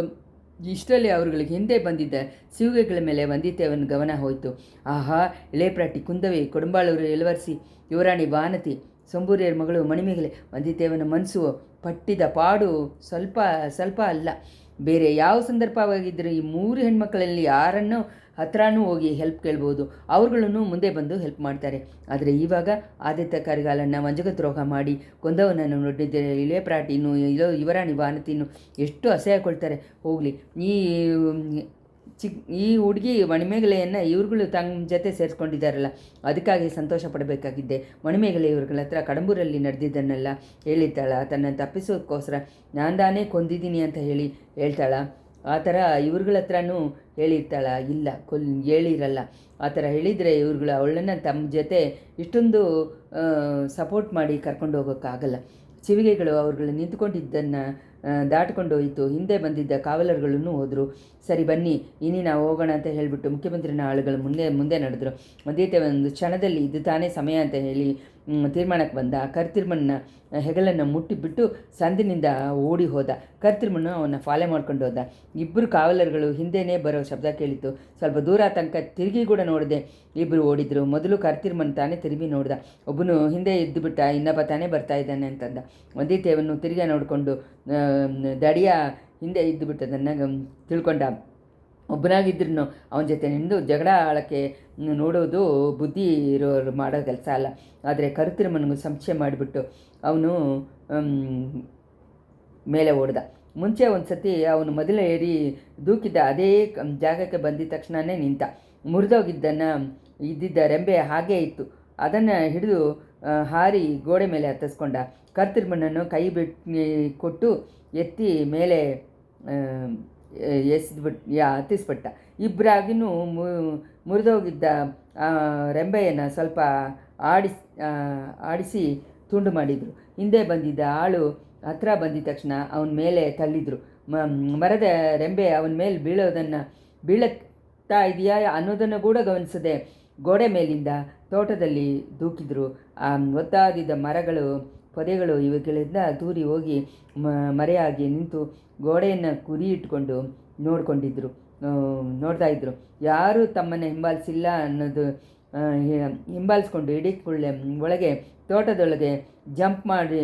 ಇಷ್ಟರಲ್ಲಿ ಅವರುಗಳಿಗೆ ಹಿಂದೆ ಬಂದಿದ್ದ ಸಿವುಗೆಗಳ ಮೇಲೆ ವಂದಿತೇವನ ಗಮನ ಹೋಯಿತು. ಆಹಾ, ಇಳೆಪ್ರಾಟಿ ಕುಂದವಿ, ಕೊಡುಂಬಾಳೂರು ಎಲವರ್ಸಿ, ಯುವರಾಣಿ ವಾನತಿ, ಸೊಂಬೂರಿಯರ ಮಗಳು ಮಣಿಮೇಗಲೆ. ವಂದಿತೇವನ ಮನಸ್ಸು ಪಟ್ಟಿದ ಪಾಡು ಸ್ವಲ್ಪ ಅಲ್ಲ. ಬೇರೆ ಯಾವ ಸಂದರ್ಭವಾಗಿದ್ದರೂ ಈ 3 ಹೆಣ್ಮಕ್ಕಳಲ್ಲಿ ಯಾರನ್ನೂ ಹತ್ರನೂ ಹೋಗಿ ಹೆಲ್ಪ್ ಕೇಳ್ಬೋದು. ಅವ್ರುಗಳನ್ನು ಮುಂದೆ ಬಂದು ಹೆಲ್ಪ್ ಮಾಡ್ತಾರೆ. ಆದರೆ ಇವಾಗ ಆದಿತ್ಯ ಕರಿಗಾಲನ್ನು ವಂಜಕದ್ರೋಹ ಮಾಡಿ ಕೊಂದವನನ್ನು ನೋಡಿದ್ದರೆ ಇಳೆಪ್ರಾಟಿನೂ ಯುವರಾಣಿ ವಾನತಿನೂ ಎಷ್ಟು ಅಸಹ್ಯಕೊಳ್ತಾರೆ. ಹೋಗಲಿ, ಈ ಹುಡುಗಿ ಮಣಿಮೇಗಲೆಯನ್ನು ಇವ್ರುಗಳು ತಮ್ಮ ಜೊತೆ ಸೇರಿಸ್ಕೊಂಡಿದ್ದಾರಲ್ಲ, ಅದಕ್ಕಾಗಿ ಸಂತೋಷ ಪಡಬೇಕಾಗಿದ್ದೆ. ಮಣಿಮೇಗಲೆ ಇವ್ರುಗಳ ಹತ್ರ ಕಡಂಬೂರಲ್ಲಿ ನಡೆದಿದ್ದನ್ನೆಲ್ಲ ಹೇಳಿದ್ದಾಳ. ತನ್ನ ತಪ್ಪಿಸೋದಕ್ಕೋಸ್ಕರ ನಾನೇ ಕೊಂದಿದ್ದೀನಿ ಅಂತ ಹೇಳ್ತಾಳ. ಆ ಥರ ಇವ್ರುಗಳ ಹತ್ರನೂ ಹೇಳಿರ್ತಾಳ? ಇಲ್ಲ, ಹೇಳಿರಲ್ಲ. ಆ ಥರ ಹೇಳಿದರೆ ಇವ್ರುಗಳು ಅವಳನ್ನು ತಮ್ಮ ಜೊತೆ ಇಷ್ಟೊಂದು ಸಪೋರ್ಟ್ ಮಾಡಿ ಕರ್ಕೊಂಡು ಹೋಗೋಕ್ಕಾಗಲ್ಲ. ಚಿವಿಗೆಗಳು ಅವ್ರುಗಳು ನಿಂತ್ಕೊಂಡಿದ್ದನ್ನು ದಾಟ್ಕೊಂಡು ಹೋಯಿತು. ಹಿಂದೆ ಬಂದಿದ್ದ ಕಾವಲರುಗಳನ್ನು ಹೋದರು. ಸರಿ, ಬನ್ನಿ ಇನ್ನಿ ನಾವು ಹೋಗೋಣ ಅಂತ ಹೇಳಿಬಿಟ್ಟು ಮುಖ್ಯಮಂತ್ರಿನ ಆಳುಗಳು ಮುಂದೆ ನಡೆದರು. ವಂದಿತೇವ ಒಂದು ಕ್ಷಣದಲ್ಲಿ ಇದು ತಾನೇ ಸಮಯ ಅಂತ ಹೇಳಿ ತೀರ್ಮಾನಕ್ಕೆ ಬಂದ. ಕರ್ತಿರ್ಮನ್ನ ಹೆಗಲನ್ನು ಮುಟ್ಟಿಬಿಟ್ಟು ಸಂದಿನಿಂದ ಓಡಿ ಹೋದ. ಕರ್ತಿರ್ಮನ್ನು ಅವನ್ನ ಫಾಲೋ ಮಾಡ್ಕೊಂಡು ಹೋದ. ಇಬ್ಬರು ಕಾವಲರುಗಳು ಹಿಂದೆನೇ ಬರೋ ಶಬ್ದ ಕೇಳಿತು. ಸ್ವಲ್ಪ ದೂರ ತನಕ ತಿರುಗಿ ಕೂಡ ನೋಡದೆ ಇಬ್ಬರು ಓಡಿದ್ರು. ಮೊದಲು ಕರ್ತಿರ್ಮನ್ ತಾನೇ ತಿರುಗಿ ನೋಡ್ದ. ಒಬ್ಬನು ಹಿಂದೆ ಇದ್ದು ಬಿಟ್ಟ, ಇನ್ನೊಬ್ಬ ತಾನೇ ಬರ್ತಾ ಇದ್ದಾನೆ ಅಂತಂದ. ವಂದಿತೇವನ್ನು ತಿರುಗಿ ನೋಡಿಕೊಂಡು ದಡಿಯ ಹಿಂದೆ ಇದ್ದು ಬಿಟ್ಟದನ್ನು ತಿಳ್ಕೊಂಡ. ಒಬ್ಬನಾಗಿದ್ರೂ ಅವನ ಜೊತೆ ನಿಂದು ಜಗಳ ಆಳಕ್ಕೆ ನೋಡೋದು ಬುದ್ಧಿ ಇರೋರು ಮಾಡೋ ಕೆಲಸ ಅಲ್ಲ. ಆದರೆ ಕರ್ತಿರ್ಮನಿಗೂ ಸಂಶಯ ಮಾಡಿಬಿಟ್ಟು ಅವನು ಮೇಲೆ ಓಡ್ದ. ಮುಂಚೆ ಒಂದು ಸತಿ ಅವನು ಮೊದಲು ಏರಿ ದೂಕಿದ್ದ ಅದೇ ಜಾಗಕ್ಕೆ ಬಂದಿದ್ದ ತಕ್ಷಣವೇ ನಿಂತ. ಇದ್ದಿದ್ದ ರೆಂಬೆ ಹಾಗೇ ಇತ್ತು. ಅದನ್ನು ಹಿಡಿದು ಹಾರಿ ಗೋಡೆ ಮೇಲೆ ಹತ್ತಿಸ್ಕೊಂಡ. ಕರ್ತಿರ್ಮನನ್ನು ಕೈ ಕೊಟ್ಟು ಎತ್ತಿ ಮೇಲೆ ಹತ್ತಿಸ್ಬಿಟ್ಟ. ಇಬ್ಬರಾಗಿನೂ ಮುರಿದೋಗಿದ್ದ ರೆಂಬೆಯನ್ನು ಸ್ವಲ್ಪ ಆಡಿಸಿ ತುಂಡು ಮಾಡಿದರು. ಹಿಂದೆ ಬಂದಿದ್ದ ಆಳು ಹತ್ರ ಬಂದಿದ್ದ ತಕ್ಷಣ ಅವನ ಮೇಲೆ ತಳ್ಳಿದ್ರು. ಮರದ ರೆಂಬೆ ಅವನ ಮೇಲೆ ಬೀಳುತ್ತಾ ಇದೆಯಾ ಅನ್ನೋದನ್ನು ಕೂಡ ಗಮನಿಸದೆ ಗೋಡೆ ಮೇಲಿಂದ ತೋಟದಲ್ಲಿ ದೂಕಿದ್ರು. ಒತ್ತಾದಿದ್ದ ಪೊದೆಗಳು ಇವುಗಳಿಂದ ದೂರಿ ಹೋಗಿ ಮರೆಯಾಗಿ ನಿಂತು ಗೋಡೆಯನ್ನು ಗುರಿ ಇಟ್ಕೊಂಡು ನೋಡ್ತಾ ಇದ್ರು. ಯಾರೂ ತಮ್ಮನ್ನು ಹಿಂಬಾಲಿಸಿಲ್ಲ ಅನ್ನೋದು ಹಿಂಬಾಲಿಸ್ಕೊಂಡು ಇಡೀ ಒಳಗೆ ತೋಟದೊಳಗೆ ಜಂಪ್ ಮಾಡಿ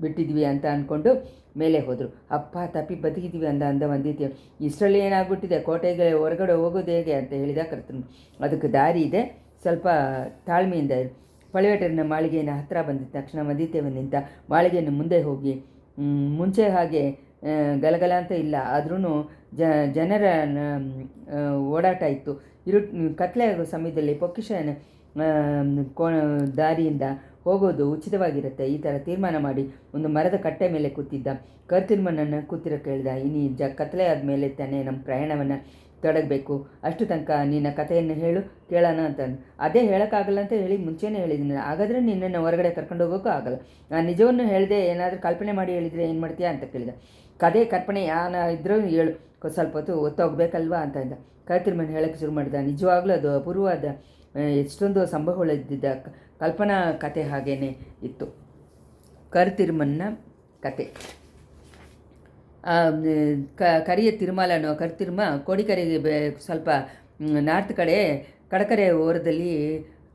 ಬಿಟ್ಟಿದ್ವಿ ಅಂತ ಅಂದ್ಕೊಂಡು ಮೇಲೆ ಹೋದರು. ಅಪ್ಪ ತಪ್ಪಿ ಬದುಕಿದ್ವಿ ಅಂದ ವಂದಿತೆ. ಇಷ್ಟರಲ್ಲಿ ಏನಾಗ್ಬಿಟ್ಟಿದೆ, ಕೋಟೆಗೆ ಹೊರಗಡೆ ಹೋಗೋದು ಹೇಗೆ ಅಂತ ಹೇಳಿದ ಕರ್ತನು. ಅದಕ್ಕೆ ದಾರಿ ಇದೆ, ಸ್ವಲ್ಪ ತಾಳ್ಮೆಯಿಂದ ಇರು. ಪಳಿವೇಟರಿನ ಮಾಳಿಗೆಯನ್ನು ಹತ್ತಿರ ಬಂದಿದ್ದ ತಕ್ಷಣ ವಂದಿತೇವ ನಿಂತ. ಮಾಳಿಗೆಯನ್ನು ಮುಂದೆ ಹೋಗಿ ಮುಂಚೆ ಹಾಗೆ ಗಲಗಲ ಅಂತ ಇಲ್ಲ, ಆದ್ರೂ ಜನರ ಓಡಾಟ ಇತ್ತು. ಕತ್ಲೆ ಆಗೋ ಸಮಯದಲ್ಲಿ ಪೊಕ್ಕಿಷ ದಾರಿಯಿಂದ ಹೋಗೋದು ಉಚಿತವಾಗಿರುತ್ತೆ. ಈ ಥರ ತೀರ್ಮಾನ ಮಾಡಿ ಒಂದು ಮರದ ಕಟ್ಟೆ ಮೇಲೆ ಕೂತಿದ್ದ ಕರ್ತಿರ್ಮನನ್ನು ಕೂತಿರೋ ಕೇಳಿದ. ಇನ್ನು ಕತ್ಲೆ ಆದಮೇಲೆ ತಾನೇ ನಮ್ಮ ಪ್ರಯಾಣವನ್ನು ತೊಡಗಬೇಕು, ಅಷ್ಟು ತನಕ ನಿನ್ನ ಕಥೆಯನ್ನು ಹೇಳು ಕೇಳೋಣ ಅಂತ. ಅದೇ ಹೇಳೋಕ್ಕಾಗಲ್ಲ ಅಂತ ಹೇಳಿ ಮುಂಚೆನೇ ಹೇಳಿದ್ದೀನಿ. ಹಾಗಾದರೆ ನಿನ್ನನ್ನು ಹೊರಗಡೆ ಕರ್ಕೊಂಡು ಹೋಗೋಕ್ಕೂ ಆಗಲ್ಲ. ನಾನು ನಿಜವನ್ನು ಹೇಳಿದೆ, ಏನಾದರೂ ಕಲ್ಪನೆ ಮಾಡಿ ಹೇಳಿದರೆ ಏನು ಮಾಡ್ತೀಯಾ ಅಂತ ಕೇಳಿದ. ಕಥೆ ಕಲ್ಪನೆ ಇದ್ರೂ ಹೇಳು, ಸ್ವಲ್ಪ ಹೊತ್ತು ಒತ್ತೋಗ್ಬೇಕಲ್ವಾ ಅಂತ ಅಂದ. ಕರ್ತಿರ್ಮನ್ ಹೇಳೋಕ್ಕೆ ಶುರು ಮಾಡಿದ. ನಿಜವಾಗ್ಲೂ ಅದು ಅಪೂರ್ವವಾದ ಎಷ್ಟೊಂದು ಸಂಭವಗಳಿದ್ದ ಕಲ್ಪನಾ ಕತೆ ಹಾಗೇ ಇತ್ತು. ಕರ್ತಿರ್ಮನ್ನ ಕತೆ. ಕರಿಯ ತಿರುಮಲನೋ ಕರ್ತಿರ್ಮ ಕೋಡಿಕರೆಗೆ ಸ್ವಲ್ಪ ನಾರ್ತ್ ಕಡೆ ಕಡಕರೆ ಓರದಲ್ಲಿ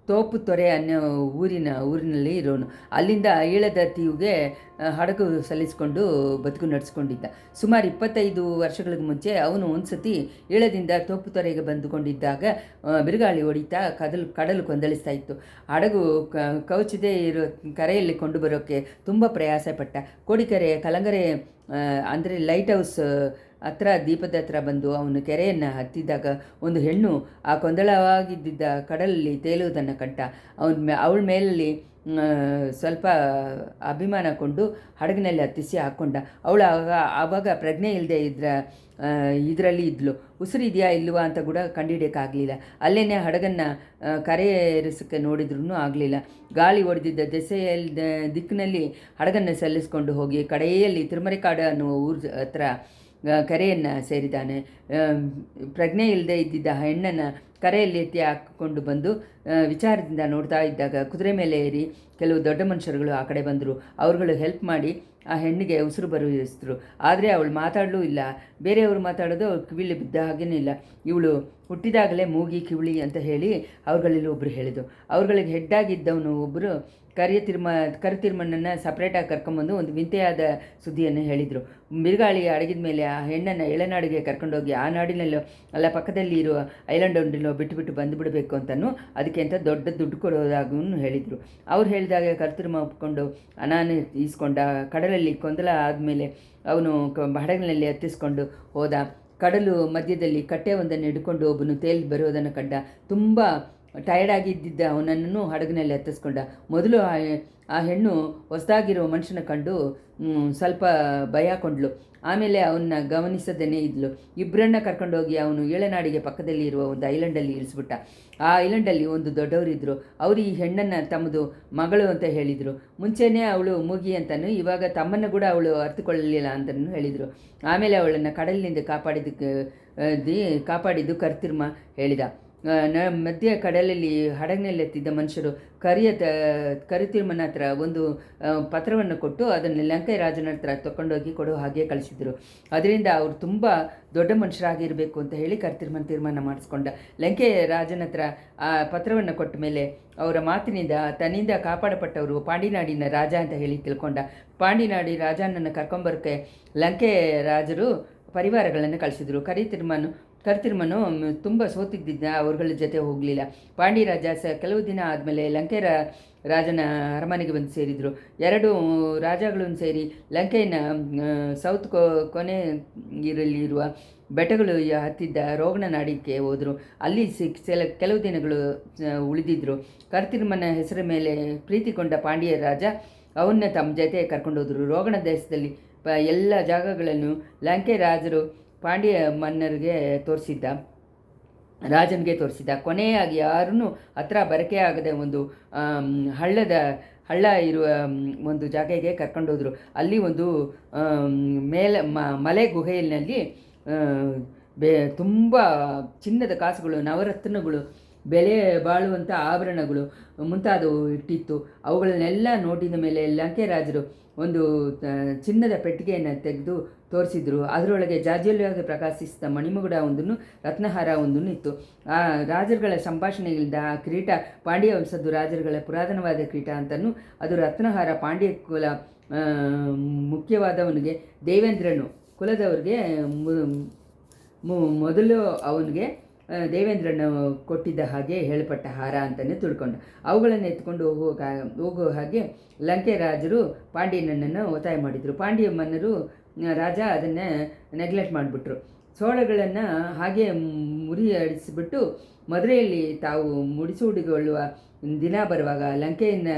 ತೋಪುತೊರೆ ಅನ್ನೋ ಊರಿನಲ್ಲಿ ಇರೋನು. ಅಲ್ಲಿಂದ ಈಳದ ತೀವಿಗೆ ಹಡಗು ಸಲ್ಲಿಸಿಕೊಂಡು ಬದುಕು ನಡೆಸ್ಕೊಂಡಿದ್ದ. ಸುಮಾರು 25 ವರ್ಷಗಳಿಗೆ ಮುಂಚೆ ಅವನು ಒಂದು ಸತಿ ಈಳದಿಂದ ತೋಪುತೊರೆಗೆ ಬಂದುಕೊಂಡಿದ್ದಾಗ ಬಿರುಗಾಳಿ ಹೊಡಿತಾ ಕಡಲು ಕೊಂದಳಿಸ್ತಾ ಇತ್ತು. ಹಡಗು ಕವಚದೇ ಇರೋ ಕರೆಯಲ್ಲಿ ಕೊಂಡು ಬರೋಕ್ಕೆ ತುಂಬ ಪ್ರಯಾಸ ಪಟ್ಟ. ಕೋಡಿಕೆರೆ ಕಲಂಗರೆ ಅಂದರೆ ಲೈಟ್ ಹೌಸ್ ಹತ್ರ ದೀಪದ ಹತ್ರ ಬಂದು ಅವನು ಕೆರೆಯನ್ನು ಹತ್ತಿದಾಗ ಒಂದು ಹೆಣ್ಣು ಆ ಕೊಂದಳವಾಗಿದ್ದ ಕಡಲಲ್ಲಿ ತೇಲುವುದನ್ನು ಕಂಡ. ಅವಳ ಮೇಲಲ್ಲಿ ಸ್ವಲ್ಪ ಅಭಿಮಾನ ಕೊಂಡು ಹಡಗಿನಲ್ಲಿ ಹತ್ತಿಸಿ ಹಾಕ್ಕೊಂಡ. ಅವಳು ಆವಾಗ ಪ್ರಜ್ಞೆ ಇಲ್ಲದೆ ಇದರಲ್ಲಿ ಇದ್ಲು. ಉಸಿರಿದೆಯಾ ಇಲ್ವಾ ಅಂತ ಕೂಡ ಕಂಡುಹಿಡಿಯೋಕ್ಕಾಗಲಿಲ್ಲ. ಅಲ್ಲೇ ಹಡಗನ್ನು ಕರೆಯೇರಿಸೋಕ್ಕೆ ನೋಡಿದ್ರೂ ಆಗಲಿಲ್ಲ. ಗಾಳಿ ಹೊಡೆದಿದ್ದ ದಿಕ್ಕಿನಲ್ಲಿ ಹಡಗನ್ನು ಸಲ್ಲಿಸ್ಕೊಂಡು ಹೋಗಿ ಕಡೆಯಲ್ಲಿ ತಿರುಮರೆಕಾಡು ಅನ್ನುವ ಊರ ಹತ್ರ ಕರೆಯನ್ನು ಸೇರಿದ್ದಾನೆ. ಪ್ರಜ್ಞೆ ಇಲ್ಲದೆ ಇದ್ದಿದ್ದ ಹೆಣ್ಣನ್ನು ಕರೆಯಲ್ಲಿ ಎತ್ತಿ ಹಾಕಿಕೊಂಡು ಬಂದು ವಿಚಾರದಿಂದ ನೋಡ್ತಾ ಇದ್ದಾಗ ಕುದುರೆ ಮೇಲೆ ಏರಿ ಕೆಲವು ದೊಡ್ಡ ಮನುಷ್ಯರುಗಳು ಆ ಕಡೆ ಬಂದರು. ಅವ್ರುಗಳು ಹೆಲ್ಪ್ ಮಾಡಿ ಆ ಹೆಣ್ಣಿಗೆ ಉಸಿರು ಬರುವಿಸಿದ್ರು. ಆದರೆ ಅವಳು ಮಾತಾಡಲೂ ಇಲ್ಲ. ಬೇರೆಯವರು ಮಾತಾಡೋದು ಕಿವಿಲಿ ಬಿದ್ದ ಹಾಗೇನೂ ಇಲ್ಲ. ಇವಳು ಹುಟ್ಟಿದಾಗಲೇ ಮೂಗಿ ಕಿವಿಳಿ ಅಂತ ಹೇಳಿ ಅವ್ರುಗಳಲ್ಲಿ ಒಬ್ಬರು ಹೇಳಿದರು. ಅವ್ರುಗಳಿಗೆ ಹೆಡ್ಡಾಗಿದ್ದವನು ಒಬ್ಬರು ಕರಿತಿರ್ಮಣ್ಣನ್ನು ಸಪ್ರೇಟಾಗಿ ಕರ್ಕೊಂಬಂದು ಒಂದು ವಿಂತೆಯಾದ ಸುದ್ದಿಯನ್ನು ಹೇಳಿದರು. ಬಿರುಗಾಳಿ ಅಡಗಿದ ಮೇಲೆ ಆ ಹೆಣ್ಣನ್ನು ಎಳೆನಾಡಿಗೆ ಕರ್ಕೊಂಡೋಗಿ ಆ ನಾಡಿನಲ್ಲೋ ಅಲ್ಲ ಪಕ್ಕದಲ್ಲಿ ಇರುವ ಐಲ್ಯಾಂಡ್ ಒಂದಿಲ್ಲೋ ಬಿಟ್ಟು ಬಂದುಬಿಡಬೇಕು ಅಂತಲೂ ಅದಕ್ಕೆ ಅಂತ ದೊಡ್ಡ ದುಡ್ಡು ಕೊಡೋದಾಗೂ ಹೇಳಿದರು. ಅವ್ರು ಹೇಳಿದಾಗ ಕರ್ತಿರ್ಮ ಒಪ್ಕೊಂಡು ಅನಾನು ಈಸ್ಕೊಂಡ. ಕಡಲಲ್ಲಿ ಗೊಂದಲ ಆದಮೇಲೆ ಅವನು ಹಡಗಿನಲ್ಲಿ ಹತ್ತಿಸ್ಕೊಂಡು ಹೋದ. ಕಡಲು ಮಧ್ಯದಲ್ಲಿ ಕಟ್ಟೆ ಒಂದನ್ನು ಹಿಡ್ಕೊಂಡು ಒಬ್ಬನು ತೇಲಿ ಬರೋದನ್ನು ಕಂಡ. ತುಂಬ ಟಯರ್ಡಾಗಿದ್ದ ಅವನನ್ನು ಹಡಗಿನಲ್ಲಿ ಹತ್ತಿಸ್ಕೊಂಡ. ಮೊದಲು ಆ ಹೆಣ್ಣು ಹೊಸದಾಗಿರೋ ಮನುಷ್ಯನ ಕಂಡು ಸ್ವಲ್ಪ ಭಯ ಕೊಂಡ್ಲು. ಆಮೇಲೆ ಅವನ್ನ ಗಮನಿಸದೇನೆ ಇದ್ಲು. ಇಬ್ಬರನ್ನ ಕರ್ಕೊಂಡೋಗಿ ಅವನು ಏಳನಾಡಿಗೆ ಪಕ್ಕದಲ್ಲಿ ಇರುವ ಒಂದು ಐಲ್ಯಾಂಡಲ್ಲಿ ಇಳಿಸ್ಬಿಟ್ಟ. ಆ ಐಲ್ಯಾಂಡಲ್ಲಿ ಒಂದು ದೊಡ್ಡವರಿದ್ದರು. ಅವರು ಈ ಹೆಣ್ಣನ್ನು ತಮ್ಮದು ಮಗಳು ಅಂತ ಹೇಳಿದರು. ಮುಂಚೆನೇ ಅವಳು ಮೂಗಿ ಅಂತನೂ ಇವಾಗ ತಮ್ಮನ್ನು ಕೂಡ ಅವಳು ಅರ್ಥಕೊಳ್ಳಲಿಲ್ಲ ಅಂತಲೂ ಹೇಳಿದರು. ಆಮೇಲೆ ಅವಳನ್ನು ಕಡಲಿನಿಂದ ಕಾಪಾಡಿದ್ದು ಕರ್ತಿರ್ಮ ಹೇಳಿದ. ಮಧ್ಯ ಕಡಲಲ್ಲಿ ಹಡಗಿನಲ್ಲಿ ಎತ್ತಿದ್ದ ಮನುಷ್ಯರು ಕರಿತಿರ್ಮನ ಹತ್ರ ಒಂದು ಪತ್ರವನ್ನು ಕೊಟ್ಟು ಅದನ್ನು ಲಂಕೆ ರಾಜನ ಹತ್ರ ತಗೊಂಡೋಗಿ ಕೊಡೋ ಹಾಗೆ ಕಳಿಸಿದರು. ಅದರಿಂದ ಅವರು ತುಂಬ ದೊಡ್ಡ ಮನುಷ್ಯರಾಗಿರಬೇಕು ಅಂತ ಹೇಳಿ ಕರಿತಿರ್ಮನ ತೀರ್ಮಾನ ಮಾಡಿಸ್ಕೊಂಡ. ಲಂಕೆ ರಾಜನ ಹತ್ರ ಆ ಪತ್ರವನ್ನು ಕೊಟ್ಟ ಮೇಲೆ ಅವರ ಮಾತಿನಿಂದ ತನ್ನಿಂದ ಕಾಪಾಡಪಟ್ಟವರು ಪಾಂಡಿನಾಡಿನ ರಾಜ ಅಂತ ಹೇಳಿ ತಿಳ್ಕೊಂಡ. ಪಾಂಡಿನಾಡಿ ರಾಜನನ್ನು ಕರ್ಕೊಂಬರೋಕ್ಕೆ ಲಂಕೆ ರಾಜರು ಪರಿವಾರಗಳನ್ನು ಕಳಿಸಿದರು. ಕರ್ತಿರ್ಮನು ತುಂಬ ಸೋತಿದ್ದ ಅವ್ರಗಳ ಜೊತೆ ಹೋಗಲಿಲ್ಲ. ಪಾಂಡ್ಯರಾಜ ಕೆಲವು ದಿನ ಆದಮೇಲೆ ಲಂಕೆ ರಾಜನ ಅರಮನೆಗೆ ಬಂದು ಸೇರಿದರು. ಎರಡು ರಾಜಗಳನ್ನು ಸೇರಿ ಲಂಕೆಯನ್ನು ಸೌತ್ ಕೊನೆ ಇರಲಿರುವ ಬೆಟ್ಟಗಳು ಹತ್ತಿದ್ದ ರೋಗಣ ನಾಡಿಗೆ ಹೋದರು. ಅಲ್ಲಿ ಕೆಲವು ದಿನಗಳು ಉಳಿದಿದ್ದರು. ಕರ್ತಿರ್ಮನ ಹೆಸರ ಮೇಲೆ ಪ್ರೀತಿಕೊಂಡ ಪಾಂಡ್ಯ ರಾಜ ಅವನ್ನ ತಮ್ಮ ಜೊತೆ ಕರ್ಕೊಂಡೋದ್ರು. ರೋಗಣ ದೇಶದಲ್ಲಿ ಎಲ್ಲ ಜಾಗಗಳನ್ನು ಲಂಕೆ ರಾಜರು ಪಾಂಡ್ಯ ಮನ್ನರಿಗೆ ರಾಜನಿಗೆ ತೋರಿಸಿದ್ದ. ಕೊನೆಯಾಗಿ ಯಾರೂ ಹತ್ರ ಬರಕೆ ಆಗದೆ ಒಂದು ಹಳ್ಳ ಇರುವ ಒಂದು ಜಾಗಕ್ಕೆ ಕರ್ಕೊಂಡೋದ್ರು. ಅಲ್ಲಿ ಒಂದು ಮಲೆ ಗುಹೆಯಲ್ಲಿ ತುಂಬ ಚಿನ್ನದ ಕಾಸುಗಳು, ನವರತ್ನಗಳು ಬೆಲೆ ಬಾಳುವಂಥ ಆಭರಣಗಳು ಮುಂತಾದವು ಇಟ್ಟಿತ್ತು. ಅವುಗಳನ್ನೆಲ್ಲ ನೋಡಿದ ಮೇಲೆ ಲಂಕೆ ರಾಜರು ಒಂದು ಚಿನ್ನದ ಪೆಟ್ಟಿಗೆಯನ್ನು ತೆಗೆದು ತೋರಿಸಿದ್ರು. ಅದರೊಳಗೆ ಜಾಜ್ವಲ್ಯವಾಗಿ ಪ್ರಕಾಶಿಸಿದ ಮಣಿಮಗುಡ ಒಂದನ್ನು, ರತ್ನಹಾರ ಒಂದನ್ನು ಇತ್ತು. ಆ ರಾಜರುಗಳ ಸಂಭಾಷಣೆಗಳಿಂದ ಆ ಕಿರೀಟ ಪಾಂಡ್ಯ ವಂಶದ್ದು ರಾಜರುಗಳ ಪುರಾತನವಾದ ಕಿರೀಟ ಅಂತಲೂ, ಅದು ರತ್ನಹಾರ ಪಾಂಡ್ಯ ಕುಲ ಮುಖ್ಯವಾದವನಿಗೆ ದೇವೇಂದ್ರನು ಕುಲದವ್ರಿಗೆ ಮೊದಲು ಅವನಿಗೆ ದೇವೇಂದ್ರನ ಕೊಟ್ಟಿದ್ದ ಹಾಗೆ ಹೇಳಪಟ್ಟ ಹಾರ ಅಂತಲೇ ತಿಳ್ಕೊಂಡ. ಅವುಗಳನ್ನು ಎತ್ಕೊಂಡು ಹೋಗೋ ಹಾಗೆ ಲಂಕೆ ರಾಜರು ಪಾಂಡ್ಯನನ್ನು ಒತ್ತಾಯ ಮಾಡಿದರು. ಪಾಂಡ್ಯ ಮನ್ನರು ರಾಜ ಅದನ್ನು ನೆಗ್ಲೆಕ್ಟ್ ಮಾಡಿಬಿಟ್ರು. ಚೋಳಗಳನ್ನು ಹಾಗೆ ಮುರಿಯಡಿಸಿಬಿಟ್ಟು ಮದುರೆಯಲ್ಲಿ ತಾವು ಮುಡಿಸುಡಿಕೊಳ್ಳುವ ದಿನ ಬರುವಾಗ ಲಂಕೆಯನ್ನು